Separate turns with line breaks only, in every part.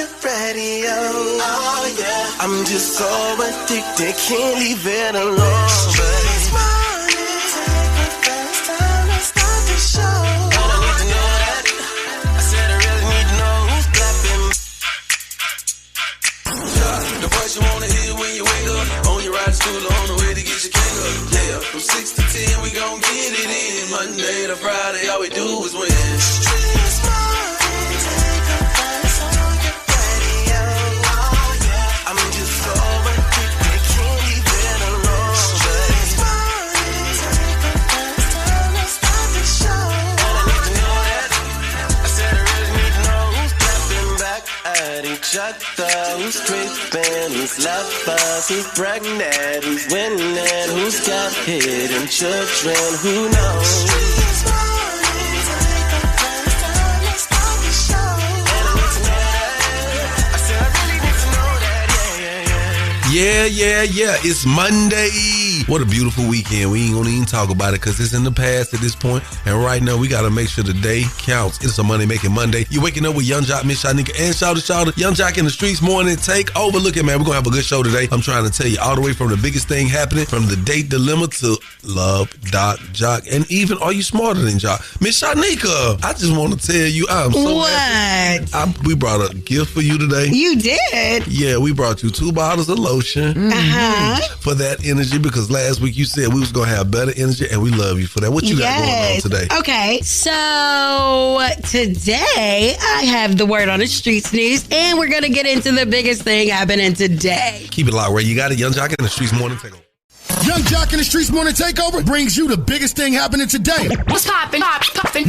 your radio. Oh yeah, I'm just so addicted, can't leave it alone. Streetz morning, take the first time to start the show. And I need to know that. I said I really need to know who's clapping. Yeah, the voice you wanna hear when you wake up, on your ride to school or on the way to get your cake up. Yeah, from 6 to 10 we gon' get it in. Monday to Friday, all we do is win. Streetz morning, take the first on your radio. Oh yeah, I'm just so addicted, can't leave it alone. Streetz morning, take the first time to start the show. And I need to know that. I said I really need to know who's clapping back at each other, who's creeping, who's lovers, who's pregnant, who's winning, who's got hidden children, who knows? Streetz morning, take the first time to start the show. And I need to know that. I said I really need to know that.
Yeah. It's Monday. What a beautiful weekend. We ain't gonna even talk about it because it's in the past at this point. And right now, we gotta make sure the day counts. It's a Monday Makin Monday. You're waking up with Young Jock, Miss Shanika, and Shawty. Young Jock in the Streetz morning takeover. Look at, man, we're gonna have a good show today. I'm trying to tell you all the way from the biggest thing happening, from the date dilemma to love, Doc, Jock, and even are you smarter than Jock? Miss Shanika, I just want to tell you, I'm so happy. We brought a gift for you today.
You did?
Yeah, we brought you 2 bottles of lotion for that energy, because last week you said we was going to have better energy, and we love you for that. What you got going on today?
Okay, so today I have the word on the Streetz news, and we're going to get into the biggest thing happening today.
Keep it locked, Ray. You got it. Young Jock in the Streetz morning takeover.
Young Jock in the Streetz morning takeover brings you the biggest thing happening today.
What's poppin'?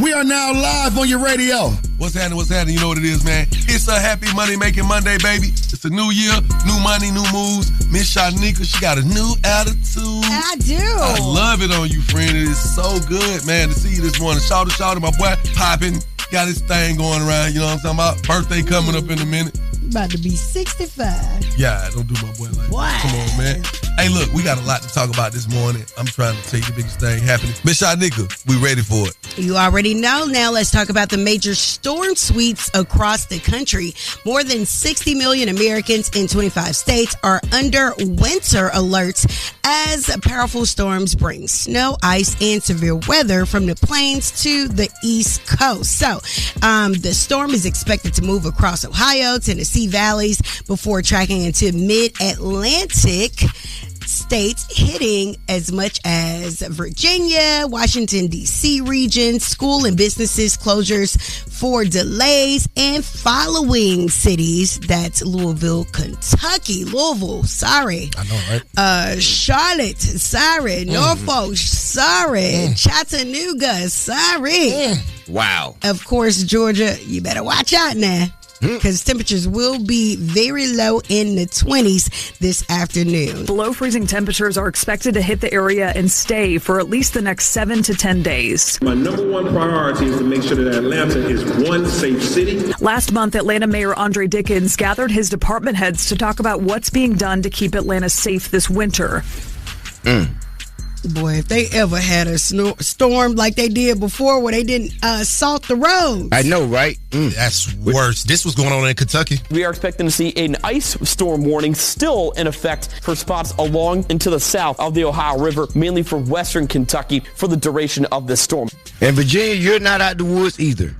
We are now live on your radio.
What's happening? You know what it is, man. It's a happy Monday Makin Monday, baby. It's a new year, new money, new moves. Miss Shanika, she got a new attitude.
I do.
I love it on you, friend. It is so good, man, to see you this morning. Shawty, my boy, popping. Got his thing going around, you know what I'm talking about? Birthday coming up in a minute.
About to be 65.
Yeah, don't do my boy like that. Come on, man. Hey, look, we got a lot to talk about this morning. I'm trying to tell you the biggest thing happening. Miss Shanika, we ready for it.
You already know. Now let's talk about the major storm sweeps across the country. More than 60 million Americans in 25 states are under winter alerts as powerful storms bring snow, ice, and severe weather from the plains to the East Coast. So the storm is expected to move across Ohio, Tennessee valleys before tracking into mid-Atlantic states, hitting as much as Virginia, Washington, D.C. region, school and businesses closures for delays, and following cities. That's Louisville, Kentucky. Louisville, sorry.
I know, right?
Charlotte, sorry. Norfolk, sorry. Chattanooga, sorry.
Wow.
Of course, Georgia, you better watch out now, because temperatures will be very low in the 20s this afternoon.
Below freezing temperatures are expected to hit the area and stay for at least the next 7 to 10 days.
My number one priority is to make sure that Atlanta is one safe city.
Last month, Atlanta Mayor Andre Dickens gathered his department heads to talk about what's being done to keep Atlanta safe this winter.
Boy, if they ever had a storm like they did before where they didn't salt the roads.
I know, right?
That's worse. This was going on in Kentucky.
We are expecting to see an ice storm warning still in effect for spots along and to the south of the Ohio River, mainly for western Kentucky, for the duration of this storm.
And Virginia, you're not out the woods either.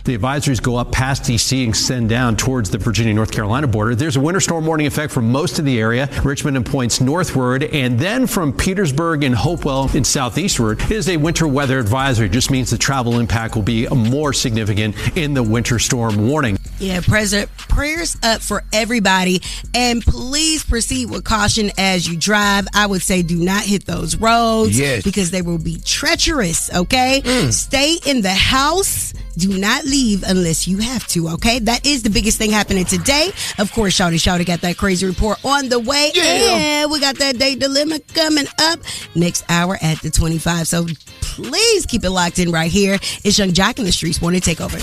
The advisories go up past D.C. and extend down towards the Virginia-North Carolina border. There's a winter storm warning effect for most of the area. Richmond and points northward, and then from Petersburg and Hopewell in southeastward is a winter weather advisory. It just means the travel impact will be more significant in the winter storm warning.
Yeah, President, prayers up for everybody, and please proceed with caution as you drive. I would say do not hit those roads because they will be treacherous, okay? Stay in the house. Do not leave unless you have to, okay? That is the biggest thing happening today. Of course, Shawty got that crazy report on the way. And we got that date dilemma coming up next hour at the 25. So please keep it locked in right here. It's Young Jock in the Streetz morning takeover.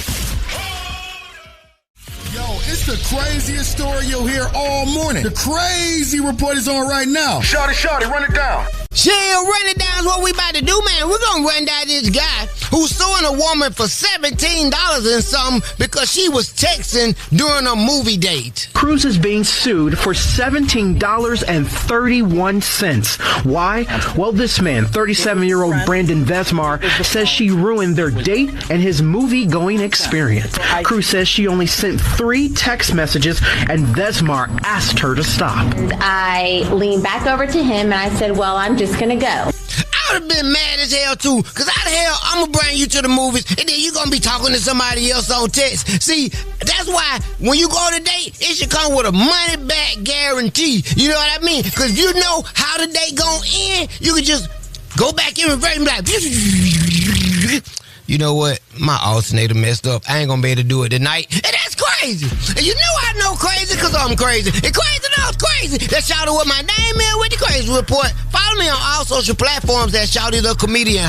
Yo, it's the craziest story you'll hear all morning. The crazy report is on right now.
Shawty, run it down.
Shell, run it down. What we about to do, man? We're going to run down this guy who's suing a woman for $17 and something because she was texting during a movie date.
Cruz is being sued for $17.31. Why? Well, this man, 37-year-old Brandon Vesmar, says she ruined their date and his movie-going experience. Cruz says she only sent 3 text messages and Vesmar asked her to stop.
I leaned back over to him and I said, well, I'm just going to go.
I would have been mad as hell, too, because how the hell I'm going to bring you to the movies and then you're going to be talking to somebody else on text. See, that's why when you go on a date, it should come with a money-back guarantee. You know what I mean? Because you know how the date going to end. You can just go back in reverse and be like, you know what? My alternator messed up. I ain't going to be able to do it tonight. And that's crazy. And you know I know crazy because I'm crazy. And crazy knows crazy. That's Shawty with my name in with the Crazy Report. Follow me on all social platforms at Shawty the Comedian.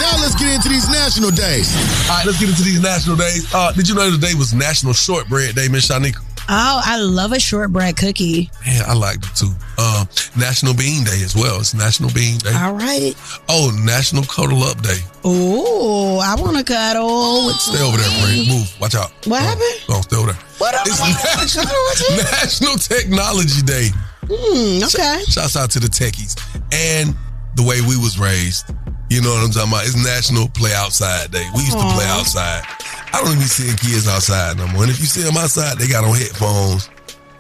Now let's get into these national days.
All right, let's get into these national days. Did you know today was National Shortbread Day, Miss Shanika?
Oh, I love a shortbread cookie.
Man, I like it too. National Bean Day as well. It's National Bean Day.
All right.
Oh, National Cuddle Up Day.
Oh, I want to cuddle.
Stay over there, friend. Move. Watch out.
What happened?
Go, stay over there.
What up?
It's National Technology Day.
Okay.
Shouts out to the techies. And the way we was raised. You know what I'm talking about? It's National Play Outside Day. We used to play outside. I don't even see kids outside no more. And if you see them outside, they got on headphones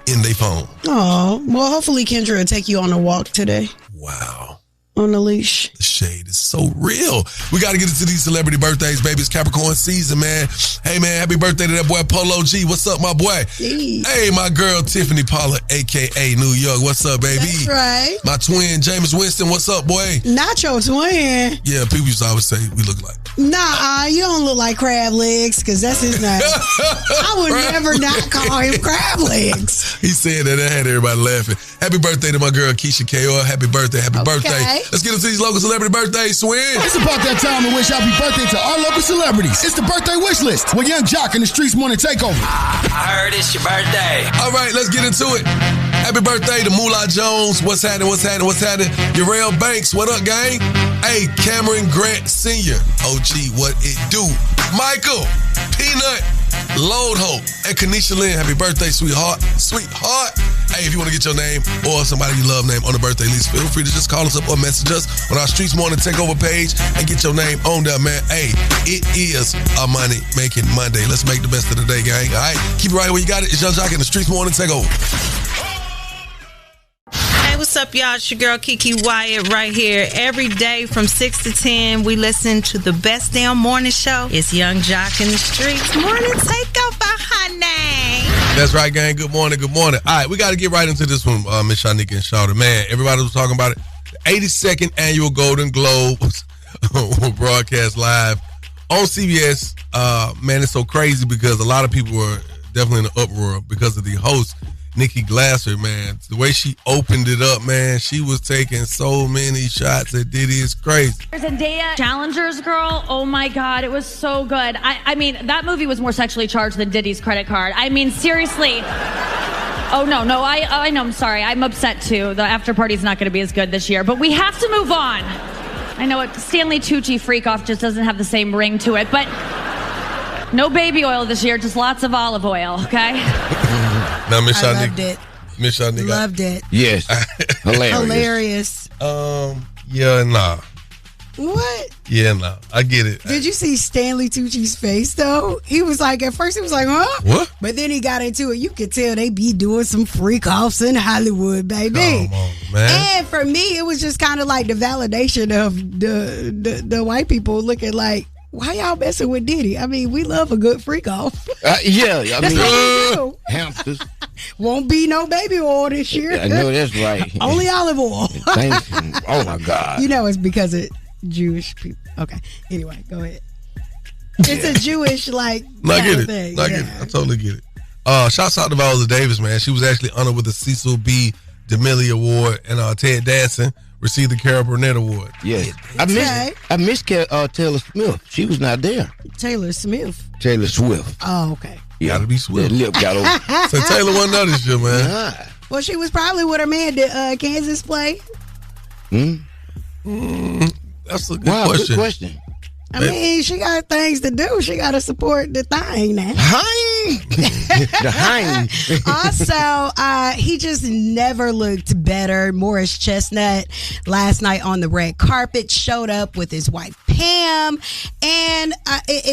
in their phone.
Oh, well, hopefully Kendra will take you on a walk today.
Wow.
On the leash.
The shade is so real. We got to get into these celebrity birthdays, baby. It's Capricorn season, man. Hey, man, happy birthday to that boy Polo G. What's up, my boy?
Jeez.
Hey, my girl Tiffany Pollard, a.k.a. New York. What's up, baby?
That's right.
My twin, James Winston. What's up, boy?
Not your twin.
Yeah, people used to always say we look like.
Nah, you don't look like Crab Legs, because that's his name. I would never not call him Crab Legs.
He said that had everybody laughing. Happy birthday to my girl Keosha. Happy birthday, happy birthday. Let's get into these local celebrity birthdays, Swing.
It's about that time to wish happy birthday to our local celebrities. It's the birthday wish list with Young Jock and the Streetz Morning Takeover.
I heard it's your birthday.
All right, let's get into it. Happy birthday to Moolah Jones. What's happening? Yarrell Banks, what up, gang? Hey, Cameron Grant Sr. OG, what it do? Michael, Peanut, Load Hope, and Kanisha Lynn. Happy birthday, sweetheart. Hey, if you want to get your name or somebody you love name on the birthday list, feel free to just call us up or message us on our Streetz Morning Takeover page and get your name on there, man. Hey, it is a Monday Makin Monday. Let's make the best of the day, gang. All right, keep it right where you got it. It's Young Jock and the Streetz Morning Takeover.
What's up, y'all? It's your girl Kiki Wyatt right here. Every day from 6 to 10, we listen to the best damn morning show. It's Young Jock in the Streetz Morning Takeover, honey.
That's right, gang. Good morning. All right, we got to get right into this one, Miss Shanika and Shawty. Man, everybody was talking about it. The 82nd Annual Golden Globes will broadcast live on CBS. Man, it's so crazy because a lot of people were definitely in an uproar because of the host, Nikki Glasser, man. The way she opened it up, man, she was taking so many shots at Diddy. It's crazy.
Zendaya, Challengers Girl, oh my God, it was so good. I mean, that movie was more sexually charged than Diddy's credit card. I mean, seriously. Oh, no, I know, I'm sorry. I'm upset too. The after party's not going to be as good this year, but we have to move on. I know it. Stanley Tucci Freak-Off just doesn't have the same ring to it, but no baby oil this year, just lots of olive oil, okay?
Now, Miss
I loved it.
Miss Shanika.
Loved it.
Yes.
Hilarious.
Yeah, nah.
What?
Yeah, nah. I get it.
Did you see Stanley Tucci's face, though? He was like, at first he was like, huh?
What?
But then he got into it. You could tell they be doing some freak-offs in Hollywood, baby.
Come on, man.
And for me, it was just kind of like the validation of the white people looking like, why y'all messing with Diddy? I mean, we love a good freak off.
Yeah, I
That's
mean,
what we do.
hamsters.
Won't be no baby oil this year.
I know that's right.
Only olive oil.
Oh my God.
You know it's because of Jewish people. Okay. Anyway, go ahead. It's a Jewish
I get it.
thing.
I get it. I totally get it. Shouts out to Viola Davis, man. She was actually honored with the Cecil B. DeMille Award, and Ted Danson received the Carol Burnett Award.
Yeah. I missed Taylor Smith. She was not there.
Taylor Smith.
Taylor Swift.
Oh, okay.
You gotta be Swift.
That lip got over.
So Taylor wasn't there this year, man.
Well, she was probably with her man. Did Kansas play?
That's a good question.
Good question.
I mean, she got things to do. She got to support the thing now.
The hind.
Also, he just never looked better. Morris Chestnut last night on the red carpet showed up with his wife Pam, and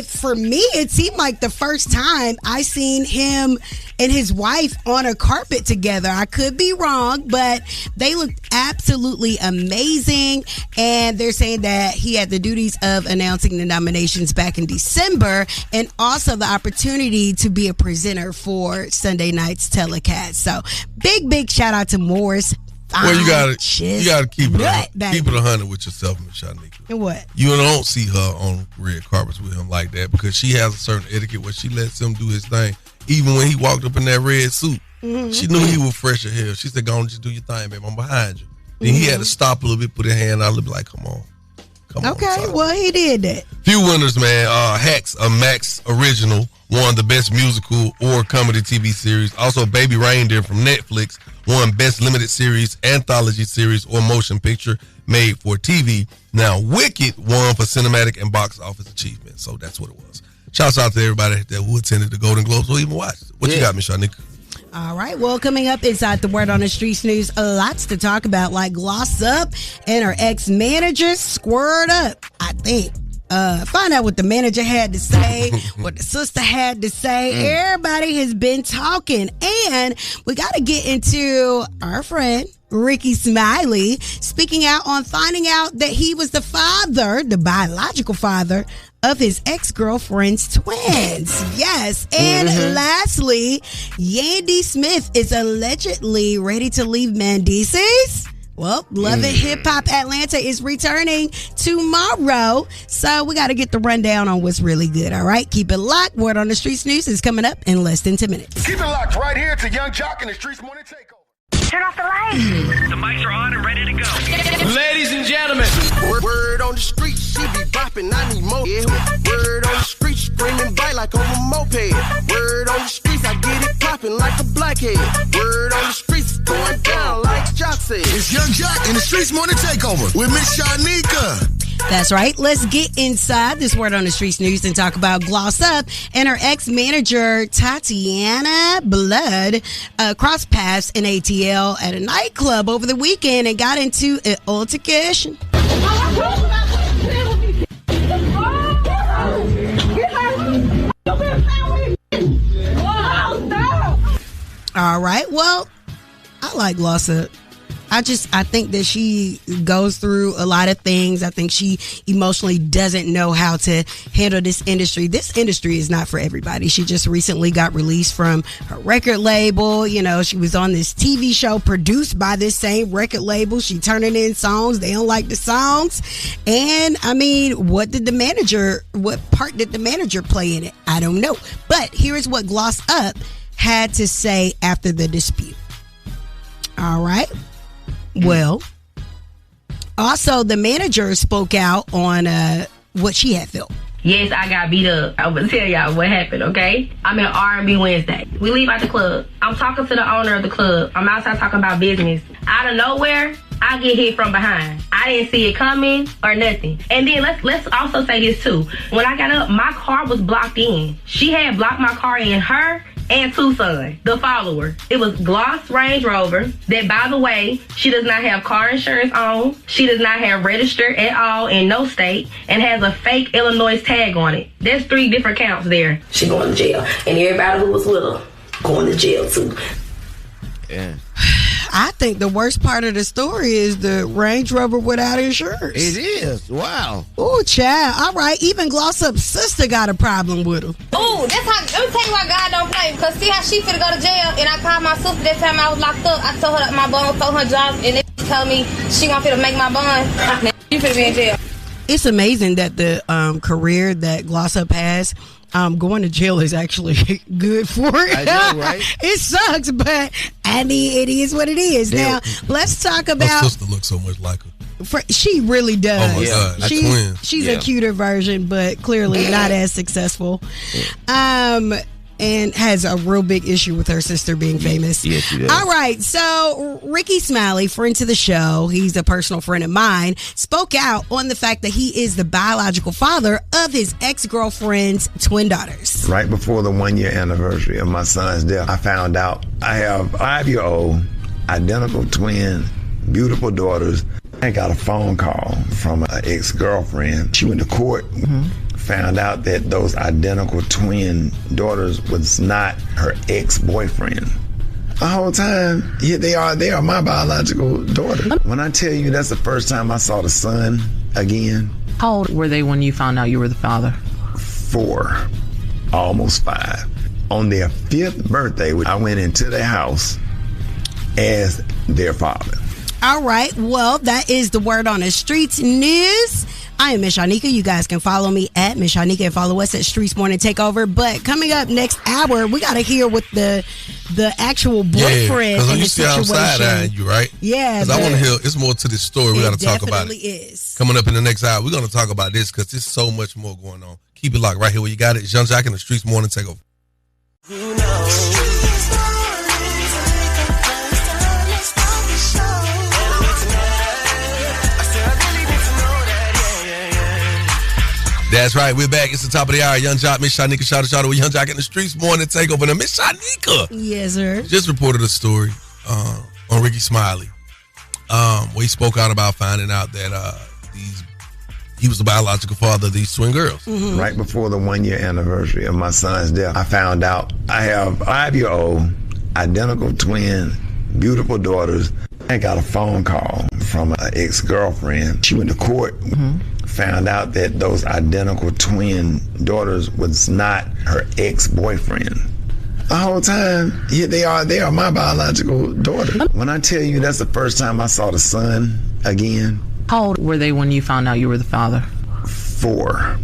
for me, it seemed like the first time I seen him and his wife on a carpet together. I could be wrong, but they looked absolutely amazing. And they're saying that he had the duties of announcing the nominations back in December and also the opportunity to be a presenter for Sunday night's telecast. So big shout out to Morris.
Well, you gotta keep it 100 with yourself, Miss Shanika.
And what?
You don't see her on red carpets with him like that because she has a certain etiquette where she lets him do his thing. Even when he walked up in that red suit, she knew he was fresh as hell. She said, "Go on, just do your thing, babe. I'm behind you." Then he had to stop a little bit, put his hand out, a little bit like, "Come on."
Okay, well, he did that.
Few winners, man. Hacks, a Max original, won the best musical or comedy TV series. Also, Baby Reindeer from Netflix won best limited series, anthology series, or motion picture made for TV. Now, Wicked won for cinematic and box office achievement. So that's what it was. Shouts out to everybody that who attended the Golden Globes or even watched it. What you got, Miss Shanika?
All right. Well, coming up inside the Word on the Streets news, lots to talk about, like Gloss Up and her ex-manager squared up, I think. Find out what the manager had to say, what the sister had to say. Everybody has been talking. And we got to get into our friend, Rickey Smiley, speaking out on finding out that he was the father, the biological father, of his ex-girlfriend's twins. Yes. And lastly, Yandy Smith is allegedly ready to leave Mendices. Well, Love and Hip Hop Atlanta is returning tomorrow. So we got to get the rundown on what's really good. All right. Keep it locked. Word on the Streets news is coming up in less than 10 minutes.
Keep it locked right here to Young Jock and the Streetz Morning Takeover.
Turn off the lights.
The mics are on and ready to go.
Ladies and gentlemen.
Word on the street, she be bopping, I need more. Yeah. Word on the street, screaming bite like on a moped. Word on the streets, I get it popping like a blackhead. Word on the streets, going down like Jock said.
It's Young Jock and the Streetz Morning Takeover with Miss Shanika.
That's right. Let's get inside this Word on the Streets news and talk about Gloss Up and her ex-manager, Tatiana Blood, crossed paths in ATL at a nightclub over the weekend and got into an altercation. All right. Well, I like Gloss Up. I think that she goes through a lot of things. I think she emotionally doesn't know how to handle this industry. This industry is not for everybody. She just recently got released from her record label. You know, she was on this TV show produced by this same record label. She turning in songs. They don't like the songs. And I mean, what part did the manager play in it? I don't know. But here's what Gloss Up had to say after the dispute. All right. Well, also the manager spoke out on what she had felt.
Yes, I got beat up. I'm going to tell y'all what happened, okay? I'm at R&B Wednesday. We leave out the club. I'm talking to the owner of the club. I'm outside talking about business. Out of nowhere, I get hit from behind. I didn't see it coming or nothing. And then let's also say this too. When I got up, my car was blocked in. She had blocked my car in, her and Tucson, the follower. It was Gloss Range Rover that, by the way, she does not have car insurance on. She does not have registered at all in no state and has a fake Illinois tag on it. There's 3 different counts there. She going to jail. And everybody who was with her going to jail too.
Yeah.
I think the worst part of the story is the Range Rover without insurance.
It is. Wow.
Oh, child. All right. Even Gloss Up's sister got a problem with him.
Oh, that's how. Let me tell you why God don't play. Because see how she finna go to jail, and I called my sister that time I was locked up. I told her that my bond told her job, and they told me she want me to make my bond. You finna be in jail.
It's amazing that the career that Gloss Up has. Going to jail is actually good for it.
I know, right?
It sucks, but I mean, it is what it is. Now, let's talk about.
Her sister looks so much like her.
She really does.
Oh my God,
she's a cuter version, but clearly not as successful. and has a real big issue with her sister being famous.
Yes, she does.
All right, so Rickey Smiley, friend to the show, he's a personal friend of mine, spoke out on the fact that he is the biological father of his ex-girlfriend's twin daughters.
Right before the 1-year anniversary of my son's death, I found out I have 5-year-old identical twin, beautiful daughters. I got a phone call from an ex-girlfriend. She went to court, found out that those identical twin daughters was not her ex-boyfriend. The whole time, yeah, they are my biological daughter. When I tell you that's the first time I saw the son again.
How old were they when you found out you were the father?
4, almost 5. On their 5th birthday, I went into their house as their father.
All right, well, that is the word on the Streetz news. I am Miss Shanika. You guys can follow me at Miss Shanika and follow us at Streetz Morning Takeover. But coming up next hour, we got to hear what the actual boyfriend
because
in
you
the
see outside eyeing you, right?
Yeah.
Because I want to hear, it's more to this story. We got to talk about it.
Is.
Coming up in the next hour, we're going to talk about this because there's so much more going on. Keep it locked right here where you got it. It's Young Jock in the Streetz Morning Takeover. That's right. We're back. It's the top of the hour. Young Jock, Miss Shanika, Shawty with Young Jock in the Streetz Morning Takeover. Now, Miss Shanika.
Yes, sir.
Just reported a story on Rickey Smiley where he spoke out about finding out that he was the biological father of these twin girls.
Mm-hmm. Right before the 1-year anniversary of my son's death, I found out I have 5-year-old identical twin, beautiful daughters. I got a phone call from an ex-girlfriend. She went to court, found out that those identical twin daughters was not her ex-boyfriend. The whole time, yeah, they are my biological daughter. When I tell you that's the first time I saw the son again.
How old were they when you found out you were the father?
4,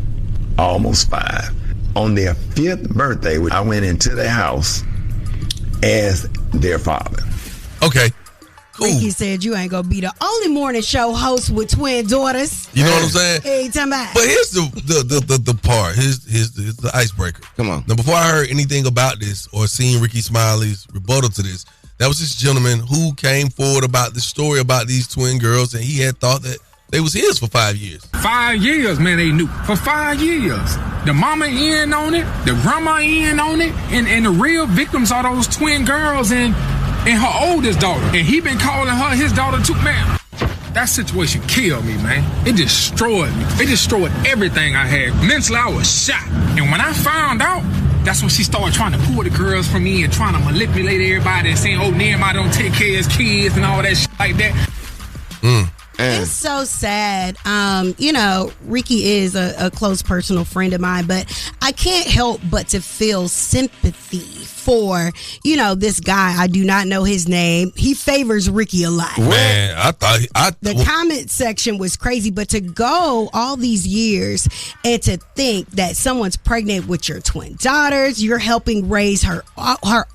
almost 5. On their 5th birthday, I went into their house as their father.
Okay. Cool.
Rickey said you ain't gonna be the only morning show host with twin daughters.
You know what I'm saying?
Hey, talking about.
But here's the part. Here's the icebreaker.
Come on.
Now, before I heard anything about this or seen Rickey Smiley's rebuttal to this, that was this gentleman who came forward about this story about these twin girls, and he had thought that they was his for 5 years.
5 years, man, they knew. For 5 years. The mama in on it, the grandma in on it, and the real victims are those twin girls and her oldest daughter. And he been calling her his daughter too, man. That situation killed me, man. It destroyed me. It destroyed everything I had. Mentally, I was shot. And when I found out, that's when she started trying to pull the girls from me and trying to manipulate everybody and saying, oh, Nehemiah don't take care of his kids and all that shit like that.
It's so sad. You know, Rickey is a close personal friend of mine, but I can't help but to feel sympathy for, you know, this guy. I do not know his name. He favors Rickey a lot.
Man, I thought
the comment section was crazy, but to go all these years and to think that someone's pregnant with your twin daughters, you're helping raise her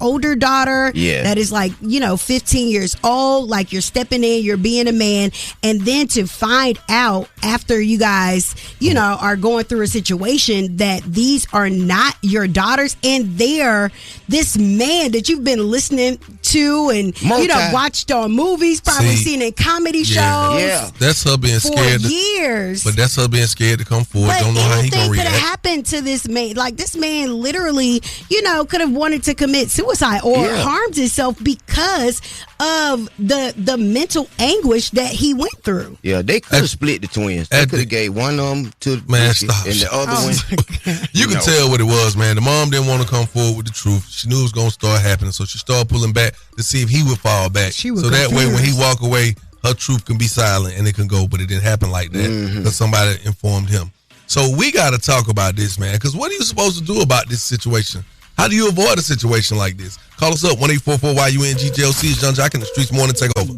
older daughter that is like, you know, 15 years old, like you're stepping in, you're being a man, and then to find out after you guys, you know, are going through a situation that these are not your daughters and they're this man that you've been listening to and you know watched on movies, probably seen in comedy shows.
Yeah, that's her being scared
for years.
But that's her being scared to come forward.
But
don't know how he gonna
anything
react.
could have happened to this man. Like this man, literally, you know, could have wanted to commit suicide or harmed himself because of the mental anguish that he went through.
Yeah, they could have split the twins. They could have gave one of them to
man,
Rickey and the other one.
You can tell what it was, man. The mom didn't want to come forward with the truth. She knew it was going to start happening, so she started pulling back to see if he would fall back. So that way, when he walk away, her truth can be silent and it can go, but it didn't happen like that because somebody informed him. So we got to talk about this, man, because what are you supposed to do about this situation? How do you avoid a situation like this? Call us up, 1-844-YUNGJLC. It's Young Jock in the Streetz Morning Takeover.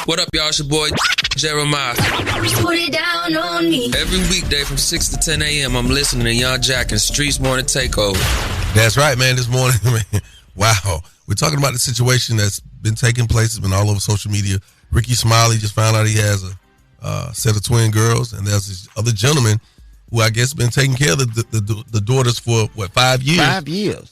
What up, y'all? It's your boy, Jeremiah.
Put it down on me.
Every weekday from 6 to 10 a.m., I'm listening to Young Jock and Streetz Morning Takeover.
That's right, man. This morning, man. Wow. We're talking about the situation that's been taking place. It's been all over social media. Rickey Smiley just found out he has a set of twin girls, and there's this other gentleman who I guess been taking care of the daughters for, 5 years?
5 years.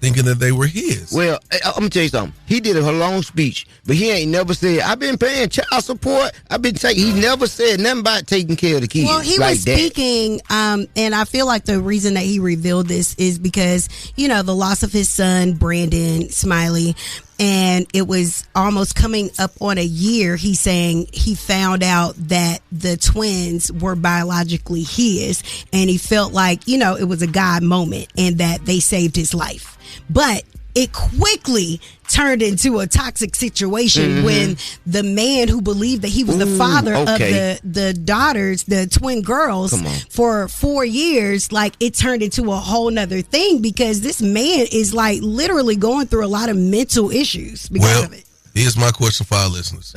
Thinking that they were his.
Well, I'm going to tell you something. He did a long speech, but he ain't never said, I've been paying child support. He never said nothing about taking care of the kids.
Well, he
like
was speaking, and I feel like the reason that he revealed this is because, the loss of his son, Brandon Smiley, and it was almost coming up on a year. He's saying he found out that the twins were biologically his, and he felt like, it was a God moment and that they saved his life. But it quickly turned into a toxic situation when the man who believed that he was the father of the daughters, the twin girls, for 4 years, like it turned into a whole nother thing because this man is like literally going through a lot of mental issues because of it.
Here's my question for our listeners.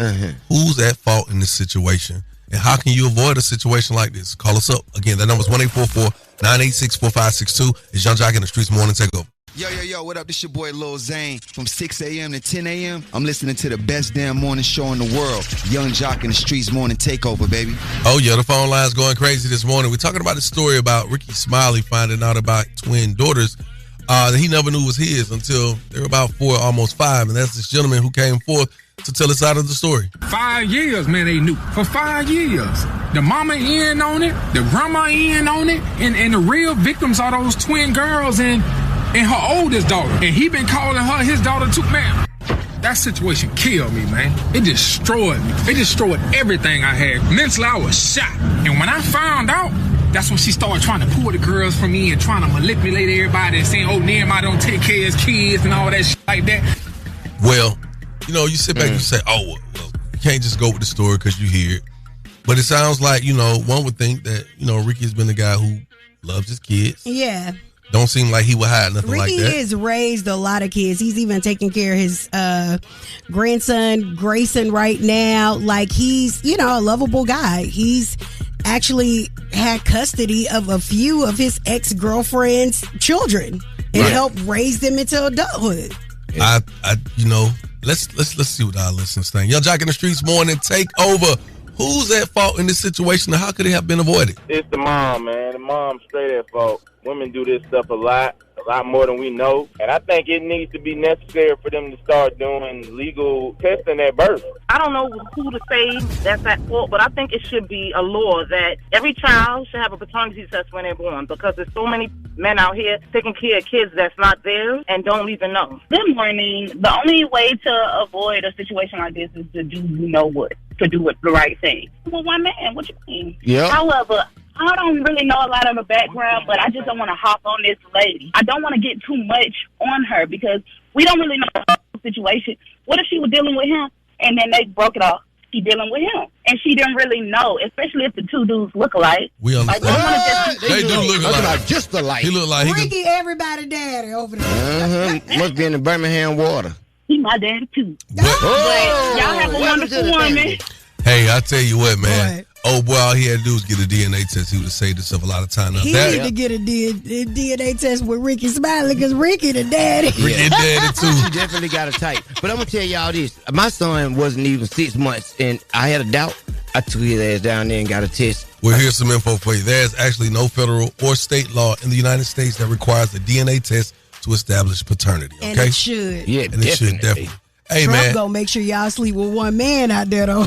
Who's at fault in this situation? And how can you avoid a situation like this? Call us up. Again, that number is 1-844-986-4562. It's Young Jock in the Streetz Morning Takeover.
Yo, what up? This your boy Lil Zane from 6 a.m. to 10 a.m. I'm listening to the best damn morning show in the world. Young Jock in the Streetz Morning Takeover, baby.
Oh, yeah, the phone line's going crazy this morning. We're talking about a story about Rickey Smiley finding out about twin daughters that he never knew was his until they were about 4, almost 5. And that's this gentleman who came forth to tell us out of the story.
5 years, man, they knew. For 5 years. The mama in on it, the grandma in on it, and the real victims are those twin girls and her oldest daughter. And he been calling her his daughter too, man. That situation killed me, man. It destroyed me. It destroyed everything I had. Mentally, I was shot. And when I found out, that's when she started trying to pull the girls from me and trying to manipulate everybody and saying, Nehemiah don't take care of his kids and all that shit like that.
Well, you sit back and you say, well, you can't just go with the story because you hear it. But it sounds like, one would think that, Rickey's been the guy who loves his kids.
Yeah.
Don't seem like he would hide nothing like that.
Rickey has raised a lot of kids. He's even taking care of his grandson, Grayson, right now. Like, he's, a lovable guy. He's actually had custody of a few of his ex-girlfriend's children and helped raise them into adulthood.
Let's see what our listeners think. Young Jock in the Streetz Morning Takeover. Who's at fault in this situation, and how could it have been avoided?
It's the mom, man. The mom's straight at fault. Women do this stuff a lot more than we know. And I think it needs to be necessary for them to start doing legal testing at birth.
I don't know who to say that's at fault, but I think it should be a law that every child should have a paternity test when they're born, because there's so many men out here taking care of kids that's not theirs and don't even know.
Good morning. The only way to avoid a situation like this is to do to do it the right thing. Well, one man, what you mean?
Yeah.
However, I don't really know a lot of the background, but I just don't want to hop on this lady. I don't want to get too much on her because we don't really know the situation. What if she was dealing with him and then they broke it off? She dealing with him, and she didn't really know, especially if the two dudes look alike.
We understand.
They
do look alike.
Just alike.
He look like
Rickey, everybody daddy over there.
Must be in the Birmingham water.
He my daddy too.
But
y'all have a wonderful woman.
Hey, I tell you what, man. Oh, boy, all he had to do was get a DNA test. He would have saved himself a lot of time.
He need to get a DNA test with Rickey Smiley because Rickey the daddy.
Rickey the daddy, too.
She definitely got a type. But I'm going to tell y'all this. My son wasn't even 6 months, and I had a doubt. I took his ass down there and got a test.
Well, here's some info for you. There's actually no federal or state law in the United States that requires a DNA test to establish paternity, okay?
And it should.
Yeah,
and it should definitely. Hey,
Trump
man.
gonna make sure y'all sleep with one man out there, though,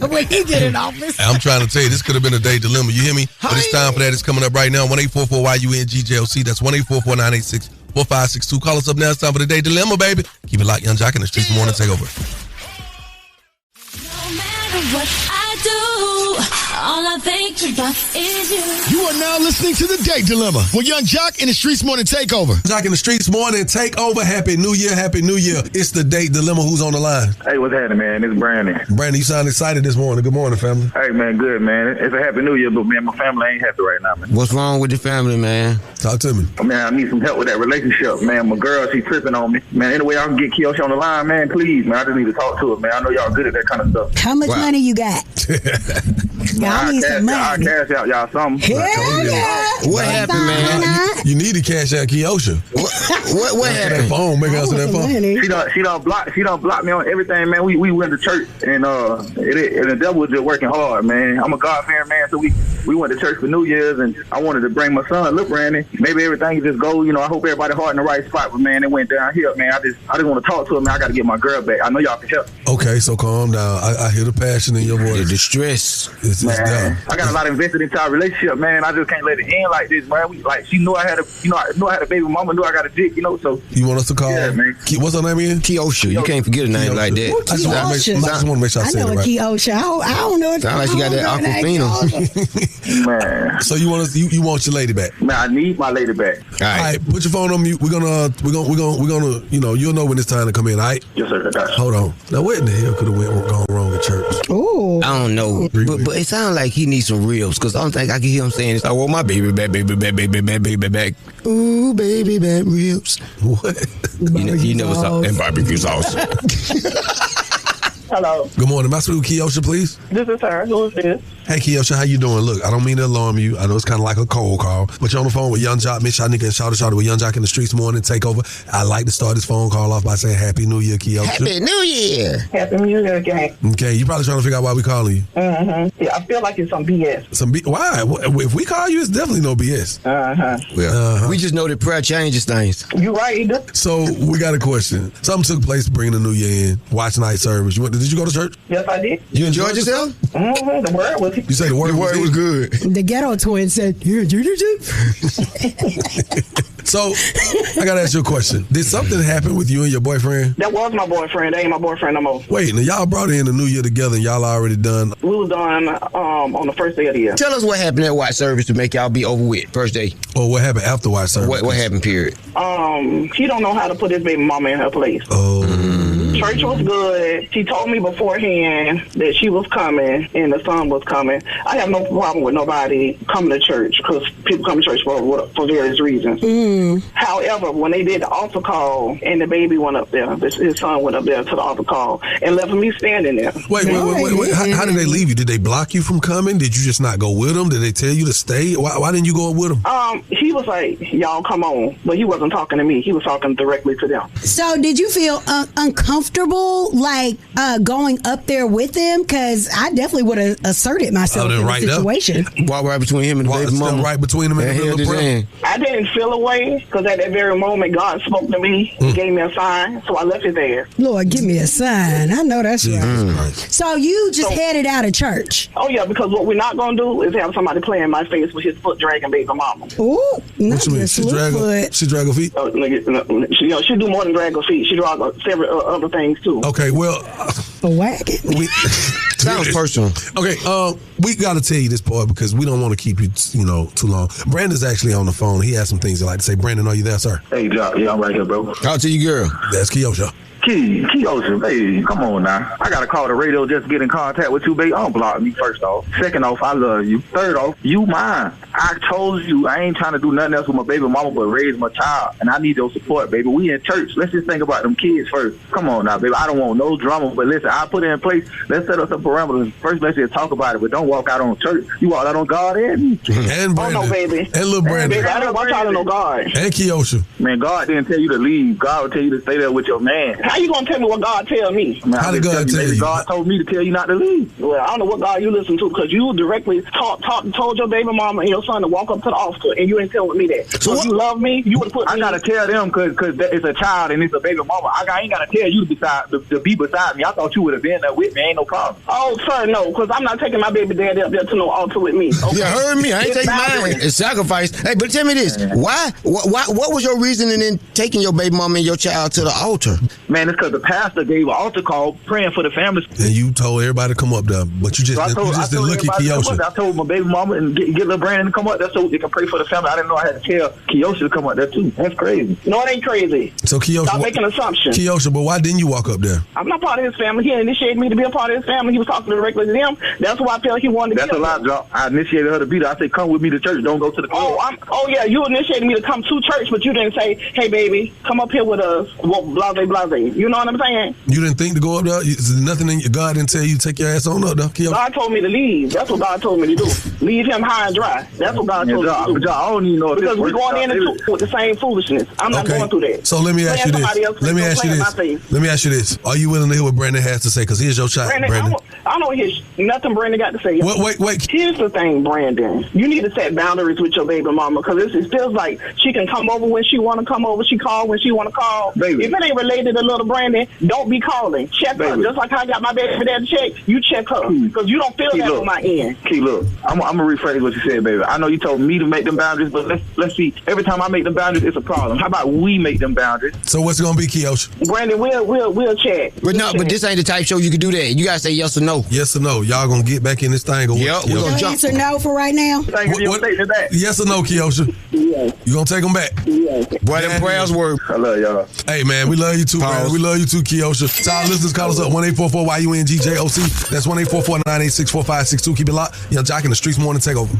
when he get in office.
I'm trying to tell you, this could have been a day dilemma. You hear me? But it's time for that. It's coming up right now. 1-844-YUNGJLC. That's 1-844-986-4562. Call us up now. It's time for the day dilemma, baby. Keep it locked. Young Jock in the Streetz Morning Takeover.
No matter what I do, all I think about is you.
You are now listening to The Day Dilemma with Young Jock in the Streetz Morning Takeover.
Jock in the Streetz Morning Takeover. Happy New Year. Happy New Year. It's The Day Dilemma. Who's on the line?
Hey, what's happening, man? It's Brandon.
Brandon, you sound excited this morning. Good morning, family.
Hey, man, good, man. It's a Happy New Year, but, man, my family ain't happy right now, man.
What's wrong with the family, man?
Talk to me.
Man, I need some help with that relationship, man. My girl, she tripping on me. Man, any way I can get Keosha on the line, man, please, man. I just need to talk to her, man. I know y'all good at that kind of stuff.
How much money you got? Y'all need some money.
I'll cash out y'all something.
What happened, man?
You need to cash out Keosha.
What happened?
That phone, make answer that phone.
She don't block me on everything, man. We went to church and the devil was just working hard, man. I'm a God-fearing man, so we
we went to church for New Year's, and I wanted to bring my son, little Brandon. Maybe everything just go, I hope everybody heart in the right spot. But man, it went downhill, man. I just want to talk to him, man. I got to get my girl back. I know y'all can help.
Okay, so calm down. I hear the passion in your voice.
The distress.
It's down.
I got a lot invested into our relationship, man. I just can't let it end like this, man. She knew I had a baby mama, knew I got a dick, so.
You want us to call?
Yeah, man.
What's her name again?
Keosha. You can't forget a name like that.
I just want to make sure I say it right.
Keosha. I don't know.
Sound like she got that Aquafina.
Man.
So you want your lady back?
Man, I need my lady back.
All right, put your phone on mute. We're gonna you'll know when it's time to come in. All right?
Yes, sir.
Hold on. Now what in the hell could have gone wrong at church?
Ooh.
I don't know, but it sounds like he needs some ribs because I don't think I can hear him saying this. I want my baby back, baby back, baby back, baby back. Ooh, baby back ribs.
What?
You never saw that barbecue sauce.
Hello.
Good morning. Am I speaking with Keosha, please?
This is her. Who is this?
Hey, Keosha, how you doing? Look, I don't mean to alarm you. I know it's kind of like a cold call, but you're on the phone with Young Jock, Miss Shanika, and Shawty with Young Jock in the Streetz Morning Takeover. I like to start this phone call off by saying Happy New Year, Keosha.
Happy New Year.
Happy New Year, gang.
Okay, you probably trying to figure out why we calling you.
Mm-hmm. Yeah, I feel like it's some BS.
Why? If we call you, it's definitely no BS.
Well, we just know that prayer changes things.
You right.
So we got a question. Something took place bringing the new year in. Watch night service. Did you go to church?
Yes, I did.
You enjoyed yourself?
Mm-hmm. The word was.
You say the word was good.
The ghetto twin said, "Yeah, you."
So I gotta ask you a question. Did something happen with you and your boyfriend?
That was my boyfriend. That ain't my boyfriend no more.
Wait, now y'all brought in the new year together and y'all already done.
We was done on the first day of the year.
Tell us what happened at watch service to make y'all be over with first day.
Or what happened after watch service?
What happened? Period.
She don't know how to put his baby mama in her place. Church was good. She told me beforehand that she was coming and the son was coming. I have no problem with nobody coming to church because people come to church for various reasons. However, when they did the altar call and the baby went up there, his son went up there to the altar call and left me standing there.
Wait. How did they leave you? Did they block you from coming? Did you just not go with them? Did they tell you to stay? Why didn't you go with them?
He was like, y'all come on. But he wasn't talking to me. He was talking directly to them.
So did you feel uncomfortable going up there with him? Because I definitely would have asserted myself in the situation.
Walk right between him and the baby mama.
Right between him and the little brother.
I didn't feel away because at that very moment God spoke to me. He gave me a sign, so I left it there.
Lord, give me a sign. I know that's right. So you just headed out of church?
Oh yeah, because what we're not gonna do is have somebody play in my face with his foot dragging baby mama.
Ooh,
what you mean? She drag her feet?
She do more than drag her feet. She drag several other things too.
Okay, well,
a wagon.
Sounds personal.
Okay, we got to tell you this part because we don't want to keep you, too long. Brandon's actually on the phone. He has some things he'd like to say. Brandon, are you there, sir?
Hey, Jock. Yeah, I'm right here, bro.
Talk to you, girl.
That's Keosha.
Keosha, baby, come on now. I gotta call the radio just to get in contact with you, baby. Don't block me, first off. Second off, I love you. Third off, you mine. I told you I ain't trying to do nothing else with my baby mama but raise my child. And I need your support, baby. We in church. Let's just think about them kids first. Come on now, baby. I don't want no drama, but listen, I'll put it in place. Let's set up some parameters. First, let's just talk about it, but don't walk out on church. You walk out on God and
Brandon.
Oh, no, baby.
And little Brandon.
Baby, I don't walk out on no God.
And Keosha.
Man, God didn't tell you to leave. God will tell you to stay there with your man.
How you gonna tell me what God tell me?
Man, how did God tell you? God told me to tell you not to leave.
Well, I don't know what God you listen to because you directly told your baby mama and your son to walk up to the altar and you ain't telling me that. So if you love me, you would have put me.
I gotta tell them because it's a child and it's a baby mama. I ain't gotta tell you to be beside me. I thought you would have been there with me. Ain't no problem.
Oh, sir, no, because I'm not taking my baby daddy up there to no altar with me. Okay?
You heard me. I ain't taking mine. It's sacrifice. Hey, but tell me this. Why? What was your reasoning in taking your baby mama and your child to the altar?
Man, it's because the pastor gave an altar call praying for the families.
And you told everybody to come up there, but you just didn't look at Keosha.
I told my baby mama and get little Brandon to come up there so they can pray for the family. I didn't know I had to tell Keosha to come up there too. That's crazy.
No, it ain't crazy.
So Keosha,
stop making assumptions.
Keosha, but why didn't you walk up there?
I'm not part of his family. He initiated me to be a part of his family. He was talking directly to them. That's why I felt he wanted to.
That's a lie, Jock. I initiated her to be there. I said, come with me to church. Don't go to the club.
Oh yeah, you initiated me to come to church, but you didn't say, hey baby, come up here with us. Well, blase. You know what I'm saying?
You didn't think to go up there? Nothing in your God didn't tell you to take your ass on up there, Keosha?
God told me to leave. That's what God told me to do. Leave him high and dry. That's what God told me to do.
But I don't even know if
because we're going in with the same foolishness. I'm not going through that.
So let me ask you this. Let me ask you this. Are you willing to hear what Brandon has to say? Because here's your shot, Brandon.
I don't hear nothing Brandon got to say.
Wait.
Here's the thing, Brandon. You need to set boundaries with your baby mama because it feels like she can come over when she want to come over. She call when she want to call.
Baby.
If it ain't related to little Brandon, don't be calling. Check her. Just like I got my baby dad to check, you check her because you don't feel that on my end.
Key, look, I'm gonna rephrase what you said, baby. I know you told me to make them boundaries, but let's see. Every time I make them boundaries, it's a problem. How about we make them boundaries?
So what's it gonna be, Keosha?
Brandon, we'll check.
But this ain't the type show you can do that. You gotta say yes or no.
Yes or no. Y'all gonna get back in this thing?
Yep, we're gonna jump.
Yes or no for right now?
Yes or no, Keosha?
Yes.
You gonna take them back?
Yes.
Boy, them prayers work.
I love y'all.
Hey, man, we love you too, man. We love you too, Keosha. So our listeners, call us up, 1-844-YUNGJOC. That's 1-844-986-4562. Keep it locked. Young Jock in the Streetz Morning Takeover.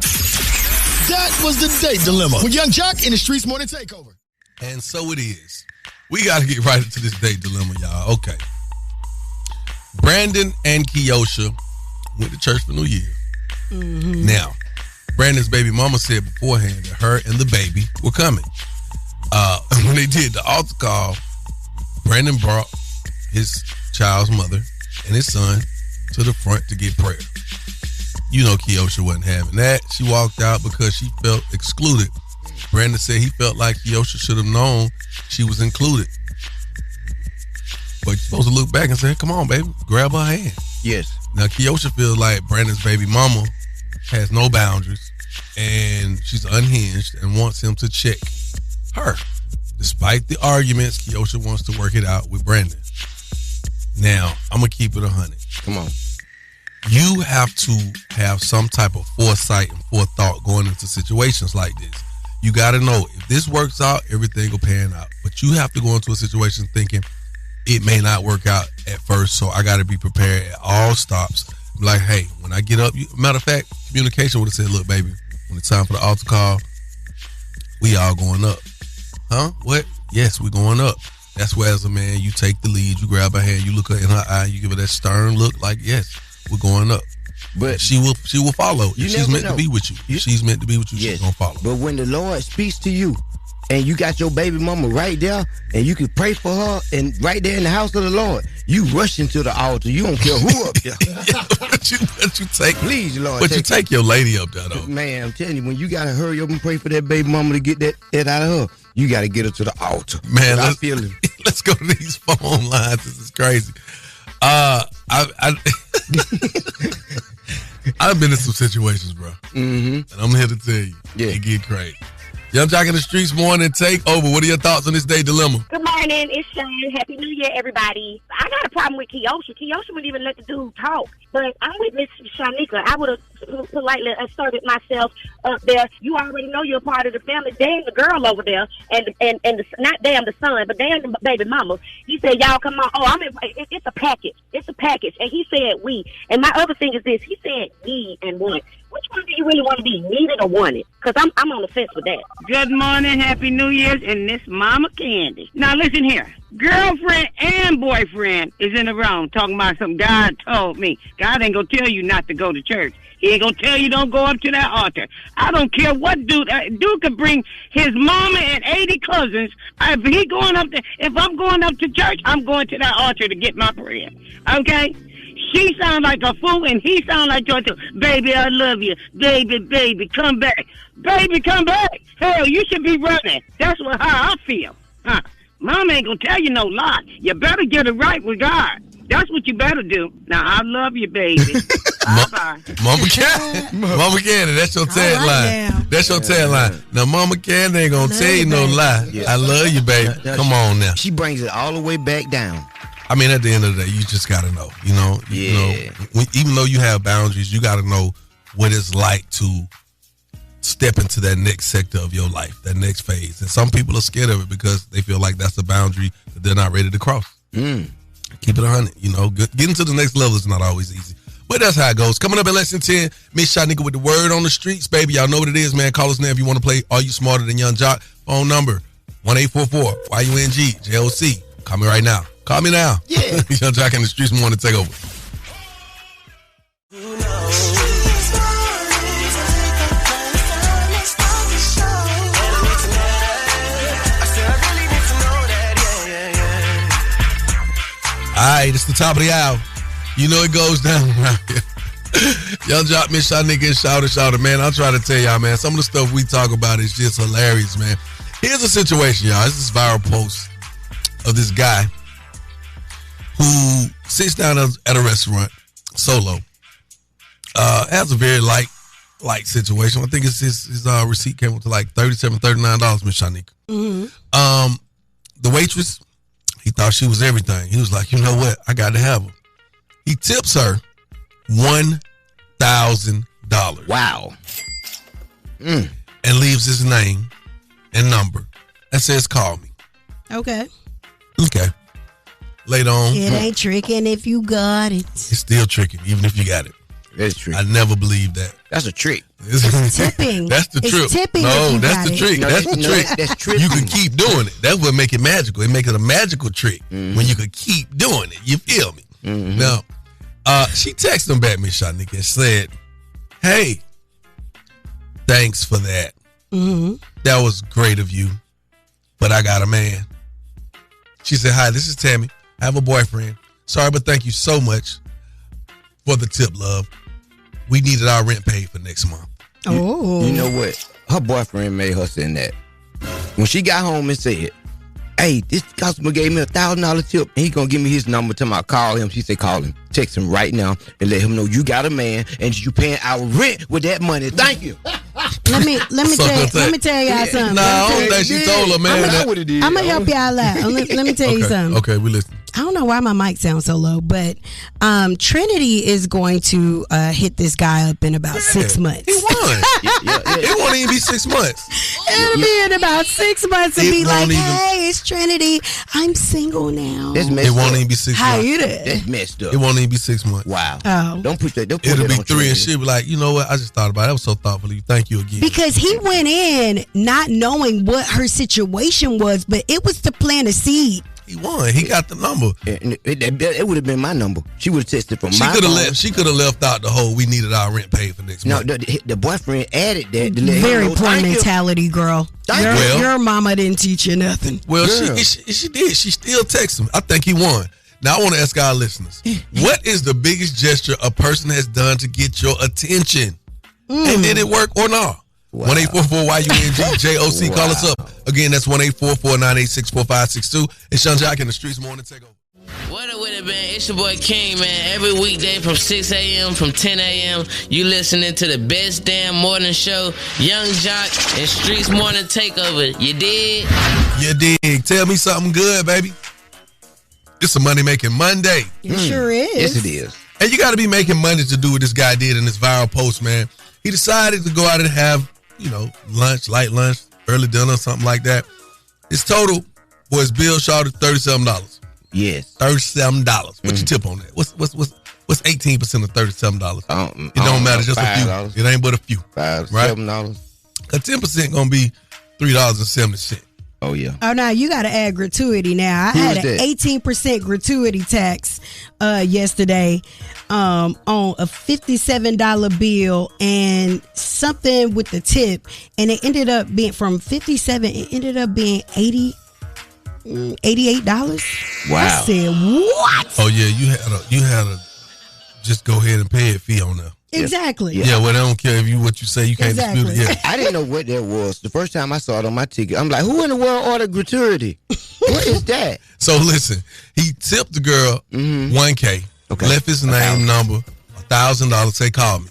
That was the date dilemma with Young Jock in the Streetz Morning Takeover.
And so it is. We got to get right into this date dilemma, y'all. Okay. Brandon and Keosha went to church for New Year. Mm-hmm. Now, Brandon's baby mama said beforehand that her and the baby were coming. When they did the altar call, Brandon brought his child's mother and his son to the front to get prayer. You know Keosha wasn't having that. She walked out because she felt excluded. Brandon said he felt like Keosha should have known she was included. But you're supposed to look back and say, come on, baby, grab her hand.
Yes.
Now, Keosha feels like Brandon's baby mama has no boundaries and she's unhinged and wants him to check her. Despite the arguments, Keosha wants to work it out with Brandon. Now, I'm going to keep it 100.
Come on.
You have to have some type of foresight and forethought going into situations like this. You got to know if this works out, everything will pan out. But you have to go into a situation thinking it may not work out at first, so I got to be prepared at all stops. Like, hey, when I get up, matter of fact, communication would have said, look, baby, when it's time for the altar call, we all going up. Huh? What? Yes, we're going up. That's where, as a man, you take the lead, you grab her hand, you look her in her eye, you give her that stern look like, yes, we're going up. But she will follow. If she's meant to be with you. If she's meant to be with you, she's going to follow.
But when the Lord speaks to you, and you got your baby mama right there, and you can pray for her, and right there in the house of the Lord, you rush into the altar. You don't care who up there.
But you take,
please, Lord.
But you take your lady up there, though.
Man, I'm telling you, when you got to hurry up and pray for that baby mama to get that out of her, you got to get her to the altar.
Man, let's go to these phone lines. This is crazy. I've been in some situations, bro. Mm-hmm. And I'm here to tell you, it get crazy. Young Jock in the Streetz Morning Takeover. What are your thoughts on this day dilemma?
Good morning. It's Shane. Happy New Year, everybody. I got a problem with Keosha. Keosha wouldn't even let the dude talk. But I'm with Miss Shanika. I would have politely asserted myself up there. You already know you're a part of the family. Damn the girl over there, and not damn the son, but damn the baby mama. He said, y'all come on. Oh, it's a package. It's a package. And he said we. And my other thing is this. He said we and one. Which one do you really want to be, needed or wanted? Because I'm on the fence with that.
Good morning, Happy New Year's, and this Mama Candy. Now listen here. Girlfriend and boyfriend is in the wrong talking about something God told me. God ain't going to tell you not to go to church. He ain't going to tell you don't go up to that altar. I don't care what dude. Dude could bring his mama and 80 cousins. If I'm going up to church, I'm going to that altar to get my prayer. Okay? She sound like a fool, and he sound like George. Baby, I love you. Baby, come back. Baby, come back. Hell, you should be running. That's how I feel. Huh? Mom ain't gonna tell you no lie. You better get it right with God. That's what you better do. Now, I love you, baby. Bye-bye.
Mama Candy, that's your tagline. That's your tagline. Now, Mama Candy ain't gonna tell you no lie. I love you, baby. Come on now.
She brings it all the way back down.
I mean, at the end of the day, you just got to know, you know, even though you have boundaries, you got to know what it's like to step into that next sector of your life, that next phase. And some people are scared of it because they feel like that's a boundary that they're not ready to cross. Keep it 100, you know, getting to the next level is not always easy. But that's how it goes. Coming up at less than 10, Miss Shanika with the word on the streets, baby. Y'all know what it is, man. Call us now if you want to play Are You Smarter Than Young Jock? Phone number, 1-844-YUNG-JOC. Call me right now. Call me now.
Yeah.
Young Jock in the Streetz Morning Takeover. All right, it's the top of the hour. You know it goes down around here. Young Jock, Miss Shawty, and Shawty, man. I'm trying to tell y'all, man, some of the stuff we talk about is just hilarious, man. Here's a situation, y'all. This is a viral post of this guy who sits down at a restaurant solo. Has a very light situation. I think his receipt came up to like $37, $39, Miss Shanika.
Mm-hmm.
The waitress, he thought she was everything. He was like, you know what? I got to have her. He tips her $1,000.
Wow.
And leaves his name and number and says, call me.
Okay.
Later on.
It ain't tricking if you got it.
It's still tricking, even if you got it.
It's trick.
I never believed that.
That's a trick.
It's tipping.
That's the trick.
It's tipping.
No, that's the trick. That's the trick.
That's trick.
You can keep doing it. That's what make it magical. It make it a magical trick when you could keep doing it. You feel me? Now, she texted him back, Miss Shanika, and said, "Hey, thanks for that. That was great of you, but I got a man." She said, "Hi, this is Tammy. I have a boyfriend. Sorry, but thank you so much for the tip, love. We needed our rent paid for next month."
Oh.
You know what? Her boyfriend made her send that. When she got home and said, "Hey, this customer gave me $1,000 tip, and he gonna give me his number till I call him." She said, "Call him. Text him right now and let him know you got a man and you paying our rent with that money. Thank you."
Let me tell y'all something.
No, I don't think she told her, man.
I'm gonna help y'all out. Let me tell you something.
Okay, we listen.
I don't know why my mic sounds so low, but Trinity is going to hit this guy up in about 6 months.
He won. It won't even be 6 months.
It'll be in about 6 months and be like, "Hey, it's Trinity. I'm single now."
It won't even be 6 months.
How you doing?
That's messed up.
It won't even be 6 months.
Wow.
Oh.
Don't put that.
It'll be 3 and she'll be like, "You know what? I just thought about it. That was so thoughtful of you. Thank you again."
Because he went in not knowing what her situation was, but it was to plant a seed.
He won. He got the number.
It would have been my number. She would have texted from my phone.
She could have left out the whole "we needed our rent paid for next month."
No, the boyfriend added that. To let
Very
him know,
poor mentality, girl. Your mama didn't teach you nothing.
Well, she did. She still texts him. I think he won. Now, I want to ask our listeners, what is the biggest gesture a person has done to get your attention? And did it work or not? 1-844-YUNGJOC. Call us up. Again, that's 1-844-986-4562. It's Young Jock in the Streetz Morning Takeover.
What up with it, man? It's your boy King, man. Every weekday from 6 a.m., from 10 a.m., you listening to the best damn morning show, Young Jock and Streetz Morning Takeover. You dig?
You dig. Tell me something good, baby. It's a Monday Makin Monday.
It sure is.
Yes, it is.
And you got to be making money to do what this guy did in this viral post, man. He decided to go out and have, lunch, light lunch, early dinner, something like that. His total for his bill, Shawty, $37.
Yes.
$37. What's your tip on that? What's 18% of $37? It don't matter, just a few. It ain't but a few.
$5,
right?
$7.
10% gonna be $3.70.
Oh, yeah.
Oh, no, you got to add gratuity now. I had an 18% gratuity tax yesterday on a $57 bill and something with the tip. And it ended up being from $57, it ended up being $88.
Wow.
I said, what?
Oh, yeah, you had a just go ahead and pay it fee on there.
Exactly.
Yeah, well, they don't care what you say. You can't dispute it. Yeah.
I didn't know what that was. The first time I saw it on my ticket, I'm like, who in the world ordered gratuity? What is that?
So, listen, he tipped the girl $1K, left his name, number, $1,000, say, call me.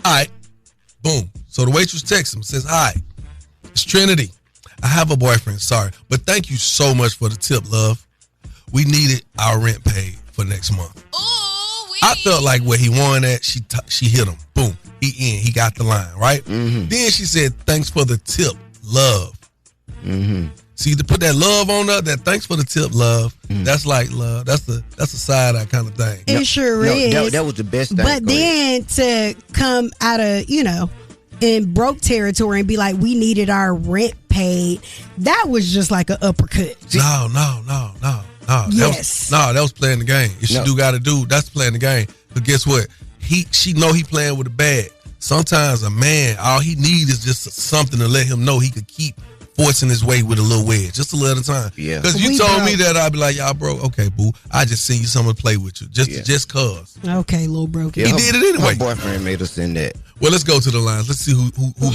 All right. Boom. So the waitress texts him, says, "Hi, it's Trinity. I have a boyfriend, sorry, but thank you so much for the tip, love. We needed our rent paid for next month." I felt like where he won at, she hit him. Boom. He got the line, right? Then she said, "Thanks for the tip, love." See, to put that love on her, that thanks for the tip, love, that's like love. That's a side eye kind of thing.
It sure is.
That was the best thing.
But then to come out of, in broke territory and be like, "We needed our rent paid," that was just like an uppercut.
No.
Yes.
That was playing the game. If she got to do, that's playing the game. But guess what? She know he playing with a bag. Sometimes a man, all he needs is just something to let him know he could keep forcing his way with a little wedge, just a little time.
Yeah.
Because you told me that, I'd be like, y'all broke. Okay, boo. I just seen you someone play with you, just cause.
Okay, little broken.
He did it anyway.
My boyfriend made us send that.
Well, let's go to the lines. Let's see who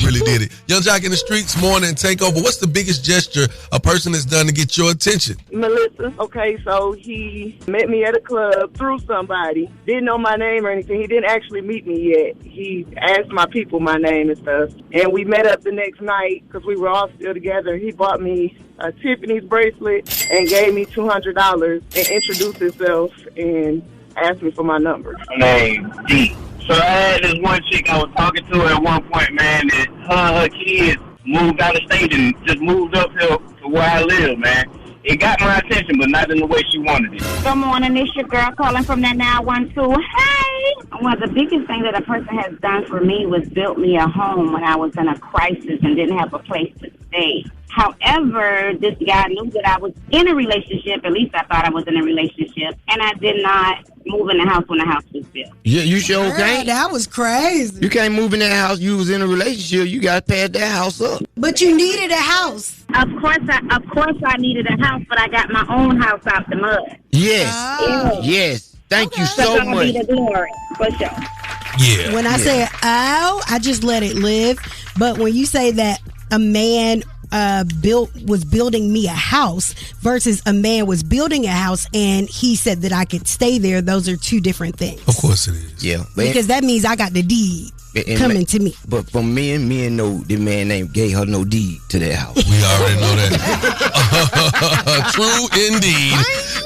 really did it. Young Jock in the Streetz morning takeover. What's the biggest gesture a person has done to get your attention?
Melissa. Okay, so he met me at a club through somebody. Didn't know my name or anything. He didn't actually meet me yet. He asked my people my name and stuff. And we met up the next night because we were all still together. He bought me a Tiffany's bracelet and gave me $200 and introduced himself and asked me for my number.
Name D. So I had this one chick I was talking to at one point, man, that her kids moved out of state and just moved up here to where I live, man. It got my attention, but not in the way she wanted it.
Good morning, this your girl calling from that 912. Hey! Well, the biggest thing that a person has done for me was built me a home when I was in a crisis and didn't have a place to stay. However, this guy knew that I was in a relationship, at least I thought I was in a relationship, and I did not move in the house when the house was built.
Yeah, you sure okay?
That was crazy.
You can't move in that house. You was in a relationship. You got to pad that house up.
But you needed a house.
Of course I needed a house, but I got my own house out the mud.
Yes. Yes. Thank you so much.
Be the glory, for sure.
Yeah.
When I say ow, I just let it live. But when you say that a man was building me a house versus a man was building a house and he said that I could stay there, those are two different things.
Of course it is.
Yeah.
Because that means I got the deed coming to me.
But for men know the man ain't gave her no deed to that house.
We already know that. True indeed.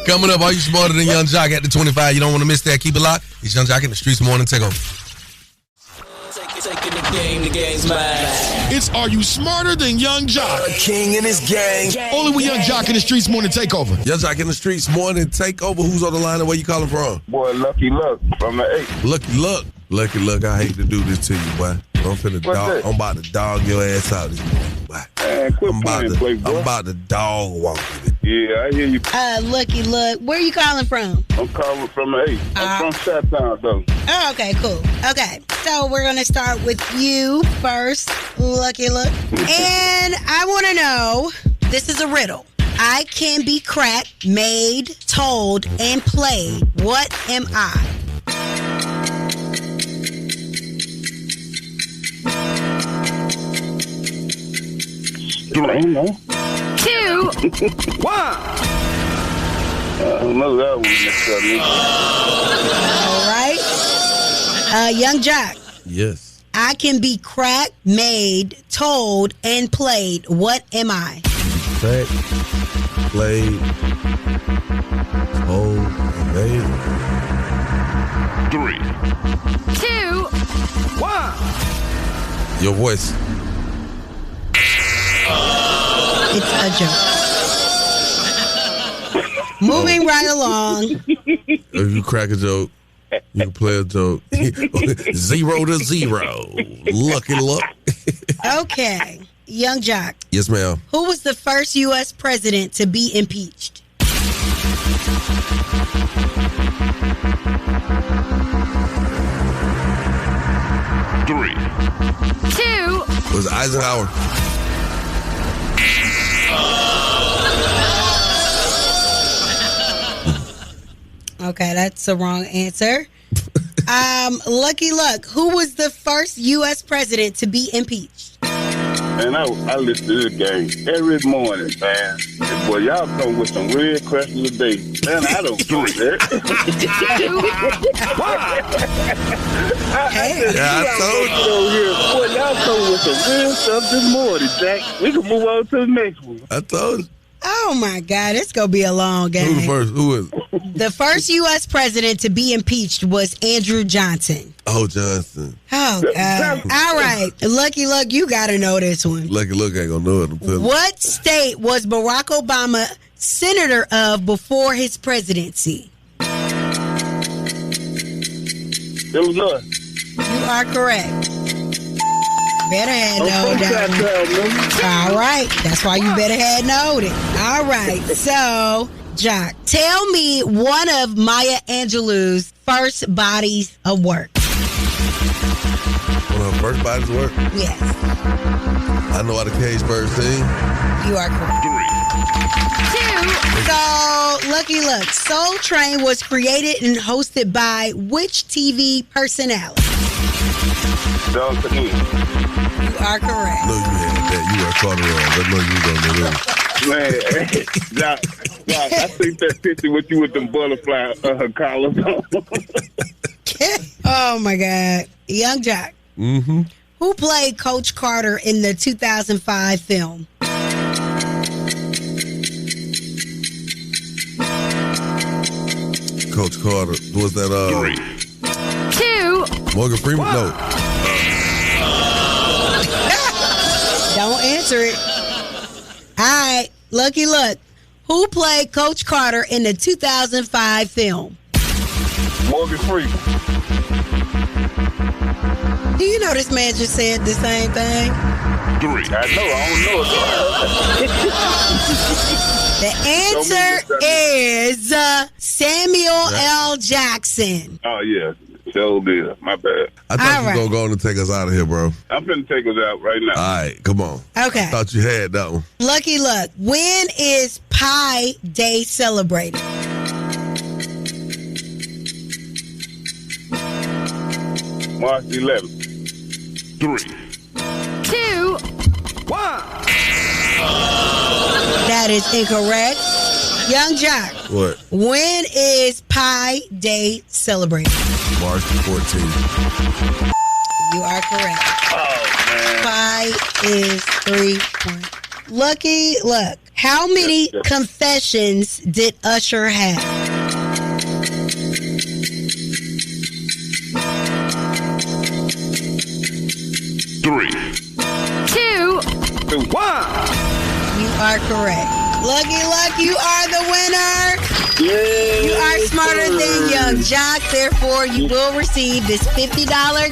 Coming up, are you smarter than Young Jock at the 25? You don't want to miss that. Keep it locked. It's Young Jock in the Streetz morning takeover.
Taking the game, the game's mine.
It's Are You Smarter Than Young Jock?
A king and his gang.
Only with Young Jock in the Streetz morning takeover.
Young Jock in the Streetz morning takeover. Who's on the line and where you calling from?
Boy, Lucky Luck from the 8.
Lucky Luck, I hate to do this to you, boy. I'm about to dog your ass out this morning, boy.
Man, quit
I'm about to dog walk with it.
Yeah, I hear you.
Lucky Luck, where are you calling from?
I'm calling from the 8. I'm from Chi-Town, though.
Oh, okay, cool. Okay, so we're going to start with you first, Lucky Luck. And I want to know, this is a riddle. I can be cracked, made, told, and played. What am I?
You ain't know.
2,
1. Another one next to me.
All right. Young Jock.
Yes.
I can be cracked, made, told, and played. What am I?
Cracked, played, told, and made.
3,
2,
1.
Your voice.
It's a joke. Moving right along.
If you crack a joke, you can play a joke. 0-0. Lucky Luck.
Okay. Young Jock.
Yes, ma'am.
Who was the first U.S. president to be impeached?
3.
Two.
It was Eisenhower.
Okay, that's the wrong answer. Lucky Luck, who was the first U.S. president to be impeached?
Man, I listen to this game every morning, man. And boy, y'all come with some real questions today. Man, I don't do that.
I told you.
Boy, y'all come with some real stuff this morning, Jack. We can move on to the next one.
I told you.
Oh, my God. It's going to be a long game.
Who the first? Who is it?
The first U.S. president to be impeached was Andrew Johnson.
Oh, Johnson.
Oh, God. All right. Lucky Luck, you got to know this one.
Lucky Luck ain't going to know it.
What state was Barack Obama senator of before his presidency?
Illinois.
You are correct. Better had known that. All right. That's why you better had known it. All right. So, Jock, tell me one of Maya Angelou's first bodies of work.
One of her First bodies work?
Yes.
I know how the cage birds sing.
You are correct. 2. So, Lucky Luck. Soul Train was created and hosted by which TV personality?
Doug Canute.
You are correct.
No, you had that. You were caught around. I know you don't know that.
Man, Jock, I think that picture with you with them butterfly collars on.
Oh, my God. Young Jock.
Mm-hmm.
Who played Coach Carter in the 2005 film?
Coach Carter. Was that
2.
Morgan Freeman? No.
Don't answer it. All right. Lucky Luck. Who played Coach Carter in the 2005 film?
Morgan Freeman.
Do you know this man just said the same thing?
3. I don't know.
The answer is Samuel L. Jackson.
Oh, yeah. So did. My bad.
I thought you were going to go on and take us out of here, bro.
I'm finna take us out right now.
All right, come on.
Okay.
I thought you had that one.
Lucky Luck. When is Pi Day celebrated?
March 11th. 3.
2. 1. That is incorrect. Young Jock.
What?
When is Pi Day celebrated?
March 14th.
You are correct.
Oh, man.
Pi is 3 points. Lucky Luck. How many confessions did Usher have?
Three.
2.
1.
You are correct. Lucky Luck, you are the winner.
Yay,
you are smarter than Young Jock. Therefore, you will receive this $50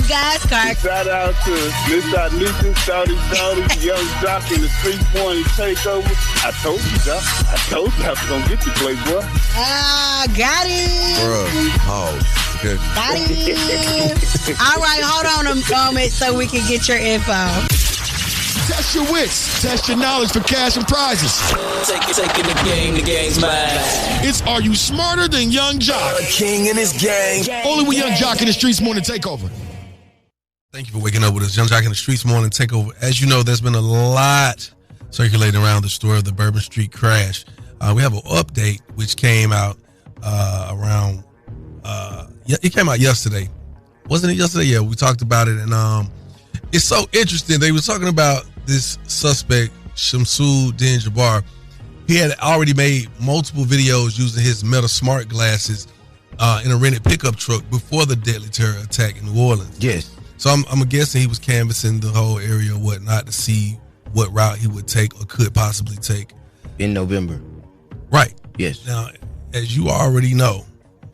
gas card.
Shout out to Miss Anisha, Shawty, Young Jock in the Street Morning Takeover. I told you, Jock. I told you I was going to get you, Playboy.
Ah, got it.
Bruh. Oh, okay.
Got it. All right, hold on a moment so we can get your info.
Test your wits. Test your knowledge for cash and prizes.
Taking the game's mine.
It's Are You Smarter Than Young Jock?
A king in his gang.
Only with Young Jock in the Streetz Morning Takeover.
Thank you for waking up with us. Young Jock in the Streetz Morning Takeover. As you know, there's been a lot circulating around the story of the Bourbon Street crash. We have an update which came out around, it came out yesterday. Wasn't it yesterday? Yeah, we talked about it. And it's so interesting. They were talking about this suspect, Shamsul Din Jabbar. He had already made multiple videos using his Meta Smart glasses in a rented pickup truck before the deadly terror attack in New Orleans.
Yes.
So I'm guessing he was canvassing the whole area or whatnot to see what route he would take or could possibly take.
In November.
Right.
Yes.
Now, as you already know,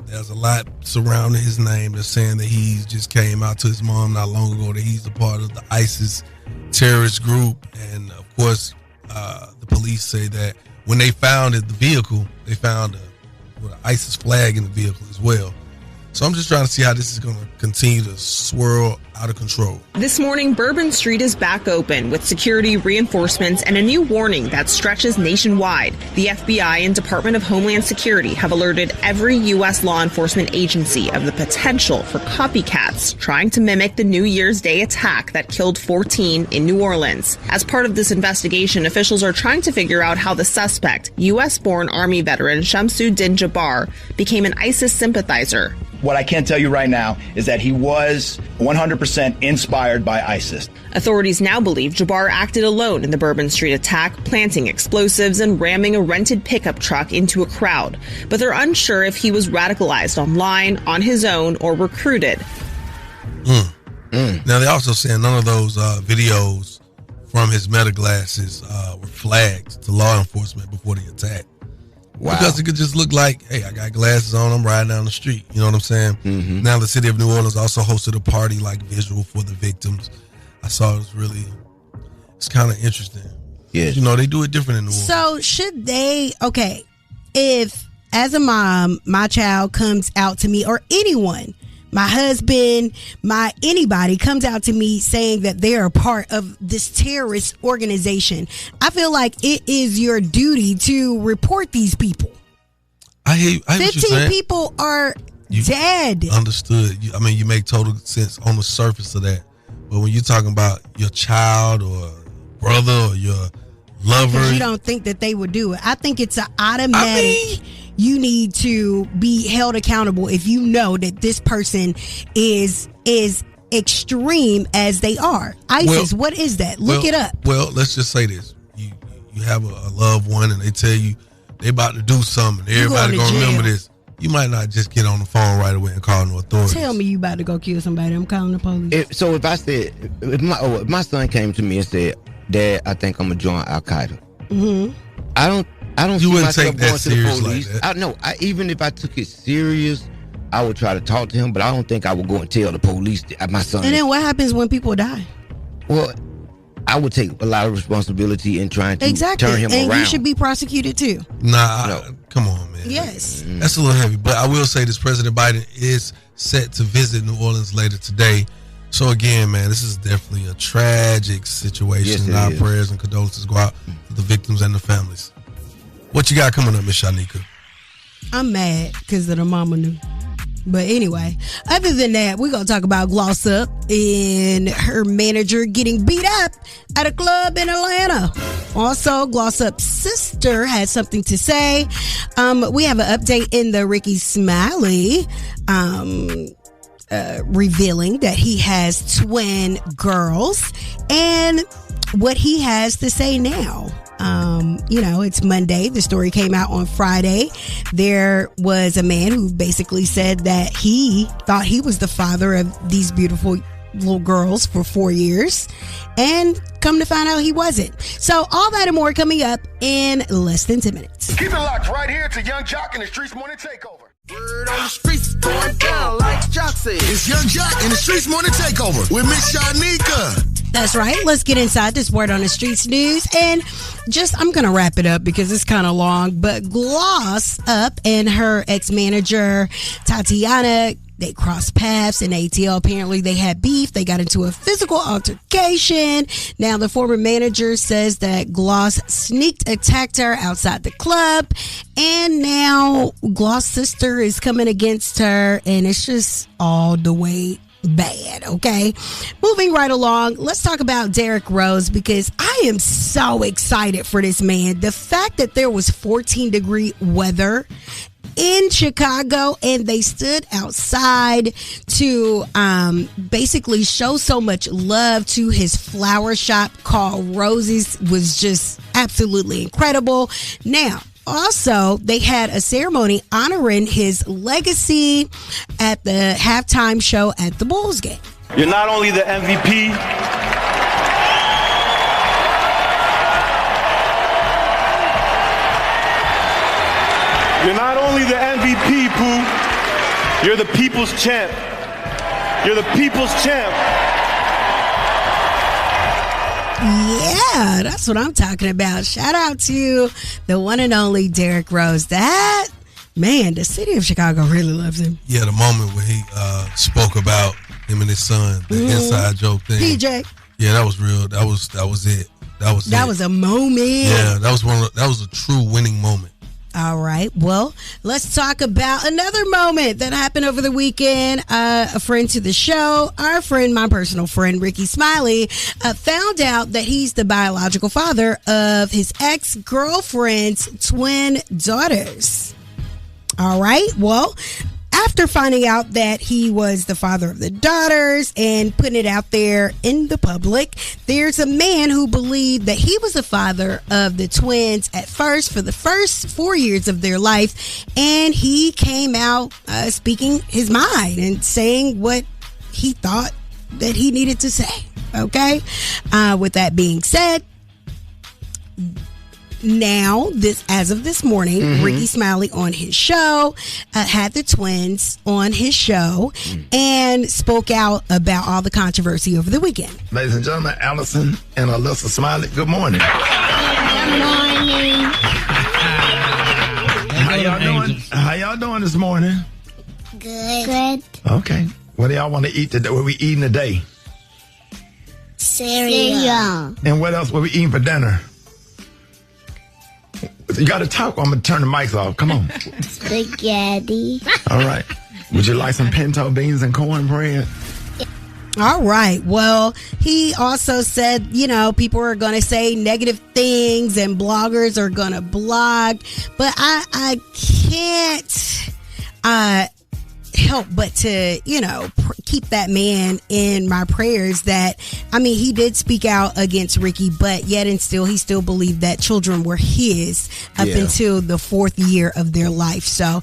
there's a lot surrounding his name. They're saying that he just came out to his mom not long ago, that he's a part of the ISIS terrorist group. And, of course, the police say that when they found the vehicle, they found an ISIS flag in the vehicle as well. So I'm just trying to see how this is going to continue to swirl out of control.
This morning, Bourbon Street is back open with security reinforcements and a new warning that stretches nationwide. The FBI and Department of Homeland Security have alerted every U.S. law enforcement agency of the potential for copycats trying to mimic the New Year's Day attack that killed 14 in New Orleans. As part of this investigation, officials are trying to figure out how the suspect, U.S.-born Army veteran Shamsul Din Jabbar, became an ISIS sympathizer.
What I can tell you right now is that he was 100% inspired by ISIS.
Authorities now believe Jabbar acted alone in the Bourbon Street attack, planting explosives and ramming a rented pickup truck into a crowd. But they're unsure if he was radicalized online, on his own, or recruited.
Now, they're also saying none of those videos from his Meta glasses were flagged to law enforcement before the attack. Wow. Because it could just look like, hey, I got glasses on, I'm riding down the street. You know what I'm saying? Mm-hmm. Now, the city of New Orleans also hosted a party like visual for the victims. I saw it was it's kind of interesting. Yeah. You know, they do it different in New Orleans.
So should they, if as a mom, my child comes out to me, or anyone, my husband, anybody comes out to me saying that they're a part of this terrorist organization, I feel like it is your duty to report these people.
I hear
15 people are dead.
Understood. You make total sense on the surface of that. But when you're talking about your child or brother or your lover,
you don't think that they would do it. I think it's an automatic. You need to be held accountable if you know that this person is extreme as they are. ISIS, what is that? Look it up.
Well, let's just say this. You have a loved one and they tell you they about to do something. Everybody gonna remember this. You might not just get on the phone right away and call no authorities.
Tell me you about to go kill somebody. I'm calling the police.
If my son came to me and said, Dad, I think I'm gonna join Al Qaeda.
Mm-hmm.
I don't.
You
see
wouldn't
myself
take that
going to the
serious
police.
like that.
I know. Even if I took it serious, I would try to talk to him, but I don't think I would go and tell the police that my son.
And then what happens when people die?
Well, I would take a lot of responsibility in trying to turn him
and
around.
you should be prosecuted too.
Come on, man.
Yes.
That's a little heavy. But I will say this, President Biden is set to visit New Orleans later today. So again, man, this is definitely a tragic situation.
Yes,
and our prayers and condolences go out to the victims and the families. What you got coming up, Miss Shanika?
I'm mad because of the mama knew. But anyway, other than that, we're going to talk about Gloss Up and her manager getting beat up at a club in Atlanta. Also, Gloss Up's sister has something to say. We have an update in the Rickey Smiley revealing that he has twin girls and what he has to say now. It's Monday. The story came out on Friday. There was a man who basically said that he thought he was the father of these beautiful little girls for 4 years, and come to find out he wasn't. So all that and more coming up in less than 10 minutes.
Keep it locked right here to Young Jock and the Streetz Morning Takeover.
Word on the streets going down like Jock said.
It's Young Jock and the Streetz Morning Takeover with Miss Shanika.
That's right. Let's get inside this Word on the Streets news. And I'm going to wrap it up because it's kind of long. But Gloss Up and her ex-manager, Tatiana, they crossed paths in ATL. Apparently, they had beef. They got into a physical altercation. Now, the former manager says that Gloss sneaked attacked her outside the club. And now Gloss' sister is coming against her. And it's just all the way bad, okay? Moving right along, let's talk about Derrick Rose because I am so excited for this man. The fact that there was 14-degree weather in Chicago and they stood outside to basically show so much love to his flower shop called Roses was just absolutely incredible. Now, also, they had a ceremony honoring his legacy at the halftime show at the Bulls game.
You're not only the MVP, Pooh. You're the people's champ. You're the people's champ.
Yeah, that's what I'm talking about. Shout out to the one and only Derrick Rose. That, man, the city of Chicago really loves him.
Yeah, the moment when he spoke about him and his son, the inside joke thing.
PJ.
Yeah, that was real. That was it. That was
a moment.
Yeah, that was a true winning moment.
All right. Well, let's talk about another moment that happened over the weekend. A friend to the show, our friend, my personal friend, Rickey Smiley, found out that he's the biological father of his ex-girlfriend's twin daughters. All right. Well, after finding out that he was the father of the daughters and putting it out there in the public, there's a man who believed that he was the father of the twins at first for the first 4 years of their life. And he came out speaking his mind and saying what he thought that he needed to say. Okay. With that being said, now, as of this morning, Rickey Smiley on his show had the twins on his show and spoke out about all the controversy over the weekend.
Ladies and gentlemen, Allison and Alyssa Smiley, good morning.
Good morning.
How y'all doing this morning?
Good.
Okay. What do y'all want to eat today? What we eating today?
Cereal.
And what else? What we eating for dinner? You got to talk. I'm going to turn the mics off. Come on.
Spaghetti.
All right. Would you like some pinto beans and cornbread?
All right. Well, he also said, people are going to say negative things and bloggers are going to blog. But I can't help but to, keep that man in my prayers. That, he did speak out against Rickey, but yet and still, he still believed that children were his up until the 4th year of their life. So,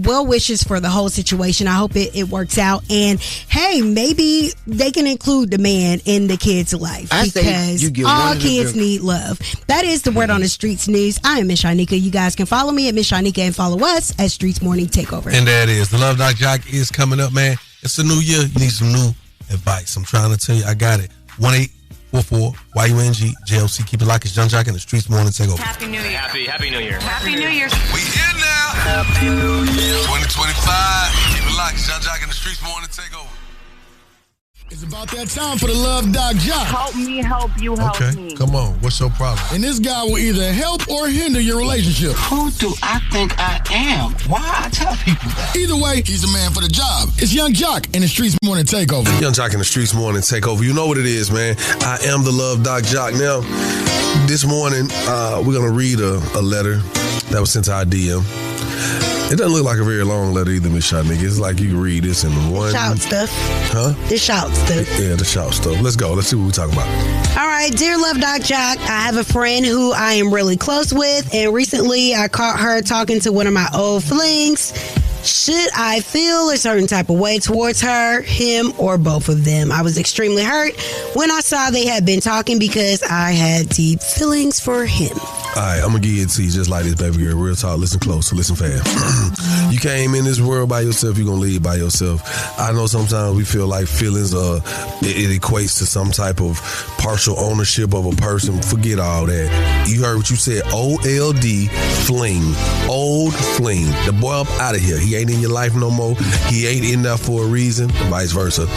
well wishes for the whole situation. I hope it works out. And hey, maybe they can include the man in the kid's life, because all kids need love. That is the word on the Streetz news. I am Miss Shanika. You guys can follow me at Miss Shanika and follow us at Streetz Morning Takeover.
And that is the Love Doc Jock is coming up, man. It's a new year. You need some new advice. I'm trying to tell you, I got it. 1-844-YUNG-JLC. Keep it locked. It's Young Jock in the Streetz Morning Takeover.
Happy New Year.
Happy New Year.
Happy New Year.
We here now. Happy New Year. 2025. Keep it locked. It's Young Jock in the Streetz Morning Takeover.
It's about that time for the Love Doc Jock.
Help me help you help me.
Come on. What's your problem?
And this guy will either help or hinder your relationship.
Who do I think I am? Why I tell people that?
Either way, he's a man for the job. It's Young Jock in the Streetz Morning Takeover.
Young Jock in the Streetz Morning Takeover. You know what it is, man. I am the Love Doc Jock. Now, this morning, we're going to read a letter that was sent to our DM. It doesn't look like a very long letter either, Miss Shanika. It's like you can read this in one.
Shout stuff.
Huh?
The shout stuff.
Yeah, the shout stuff. Let's go. Let's see what we're talking about.
All right, dear Love Doc Jock, I have a friend who I am really close with, and recently I caught her talking to one of my old flings. Should I feel a certain type of way towards her, him, or both of them? I was extremely hurt when I saw they had been talking because I had deep feelings for him.
All right, I'm going to give it to you just like this, baby girl. Real talk. Listen close. Listen fast. You came in this world by yourself. You're going to leave by yourself. I know sometimes we feel like feelings, it equates to some type of partial ownership of a person. Forget all that. You heard what you said. OLD fling. Old fling. The boy up out of here. He ain't in your life no more. He ain't in there for a reason. And vice versa.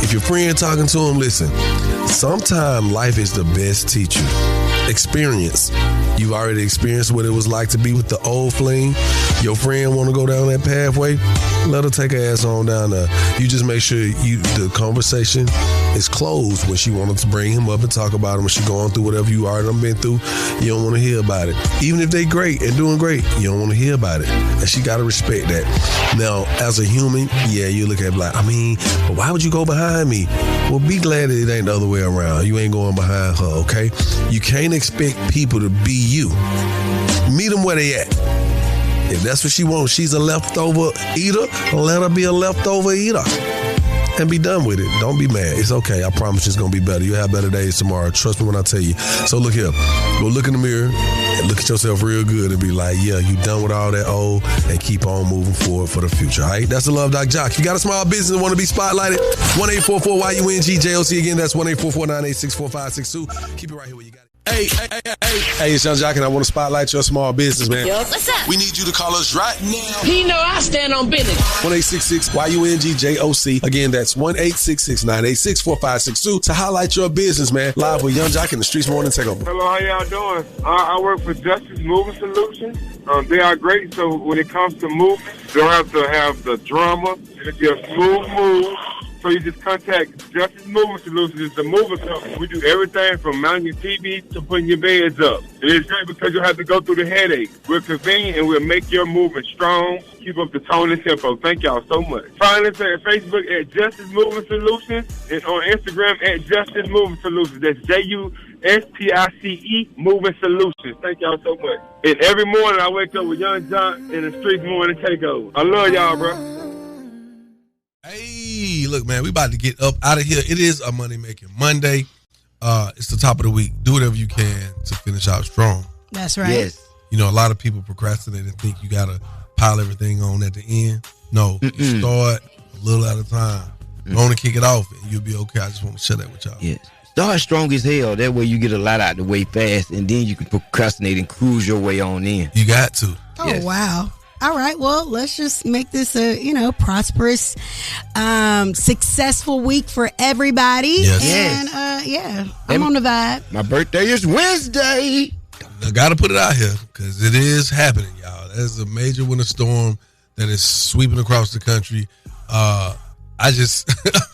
If your friend talking to him, listen. Sometimes life is the best teacher. Experience. You've already experienced what it was like to be with the old fling. Your friend want to go down that pathway, let her take her ass on down there. You just make sure the conversation is closed when she wanted to bring him up and talk about him, when she going through whatever you already done been through. You don't want to hear about it. Even if they great and doing great, you don't want to hear about it. And she got to respect that. Now, as a human, yeah, you look at it like, but why would you go behind me? Well, be glad that it ain't the other way around. You ain't going behind her, okay? You can't expect people to be you. Meet them where they at. If that's what she wants, she's a leftover eater, let her be a leftover eater. And be done with it. Don't be mad. It's okay. I promise it's going to be better. You'll have better days tomorrow. Trust me when I tell you. So look here. Go look in the mirror and look at yourself real good and be like, yeah, you done with all that old, and keep on moving forward for the future. All right? That's the Love Doc Jock. If you got a small business and want to be spotlighted, 1-844-YUNG-JLC. Again, that's 1-844-986-4562. Keep it right here where you got it. Hey, it's Young Jock, and I want to spotlight your small business, man.
Yo, what's up?
We need you to call us right now.
He know I stand on business.
1-866-YUNG-JOC. Again, that's 1-866-986-4562 to highlight your business, man. Live with Young Jock in the Streetz Morning Takeover.
Hello, how y'all doing? I work for Justice Moving Solutions. They are great, so when it comes to movement, you don't have to have the drama. It'll be a smooth move. So you just contact Justice Movement Solutions. It's a moving company. We do everything from mounting your TV to putting your beds up. And it's great because you have to go through the headache. We're convenient and we'll make your movement strong. Keep up the tone and tempo. Thank y'all so much. Find us at Facebook at Justice Movement Solutions and on Instagram at Justice Movement Solutions. That's JUSTICE Movement Solutions. Thank y'all so much. And every morning I wake up with Young Jock in the Streetz Morning Takeover. I love y'all, bro.
Hey, look, man, we about to get up out of here. It is a Monday Makin Monday. It's the top of the week. Do whatever you can to finish out strong.
That's right.
Yes.
You know, a lot of people procrastinate and think you got to pile everything on at the end. No, you start a little at a time. You want to kick it off and you'll be okay. I just want to share that with y'all.
Yes. Start strong as hell. That way you get a lot out the way fast, and then you can procrastinate and cruise your way on in.
You got to.
Oh, wow. All right, well, let's just make this a, prosperous, successful week for everybody.
Yes.
And, I'm on the vibe.
My birthday is Wednesday.
I got to put it out here because it is happening, y'all. There's a major winter storm that is sweeping across the country. I just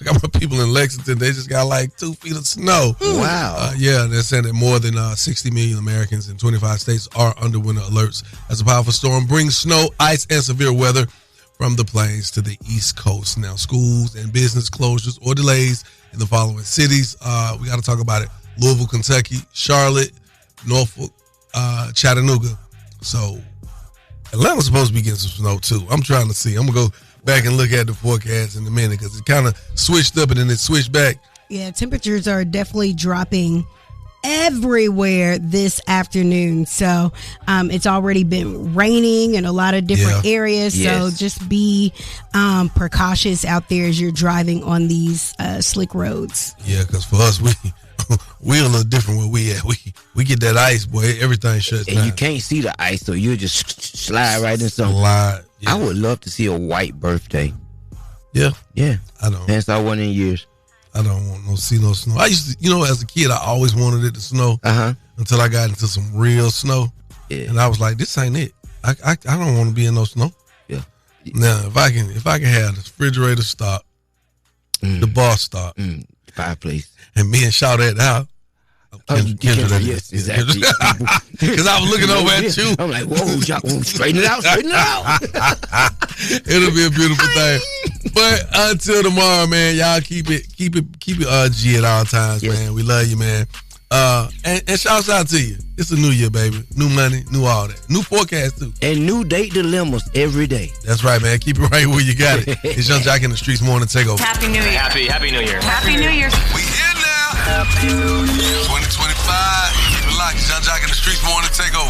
got my people in Lexington. They just got like 2 feet of snow.
Wow.
They're saying that more than 60 million Americans in 25 states are under winter alerts as a powerful storm brings snow, ice, and severe weather from the plains to the East Coast. Now, schools and business closures or delays in the following cities. We got to talk about it. Louisville, Kentucky, Charlotte, Norfolk, Chattanooga. So Atlanta's supposed to be getting some snow, too. I'm trying to see. I'm going to go back and look at the forecast in a minute because it kind of switched up and then it switched back.
Yeah, temperatures are definitely dropping everywhere this afternoon. So it's already been raining in a lot of different areas.
Yes.
So just be precautious out there as you're driving on these slick roads.
Yeah, because for us, we a little different where we at. We get that ice, boy. Everything shuts down.
And you can't see the ice, so you'll just slide right in something.
Yeah.
I would love to see a white birthday.
Yeah.
Yeah.
I don't.
Haven't saw one in years.
I don't want no snow. I used to, as a kid, I always wanted it to snow until I got into some real snow.
Yeah.
And I was like, this ain't it. I don't want to be in no snow.
Yeah.
Now, if I can have the refrigerator stop, the bar stop,
fireplace,
and me and Shawty at the house.
Yes, exactly.
Because I was looking over at you.
I'm like, whoa, straighten it out.
It'll be a beautiful thing. But until tomorrow, man, y'all keep it G at all times, man. We love you, man. And shouts out to you. It's a new year, baby. New money, new all that. New forecast, too.
And new date dilemmas every day.
That's right, man. Keep it right where you got it. It's Young Jock in the Streetz Morning Takeover.
Happy New Year.
Happy New Year.
Happy New Year.
We here now. Happy New Year. 2025. Keep it locked. It's Young Jock in the Streetz Morning Takeover.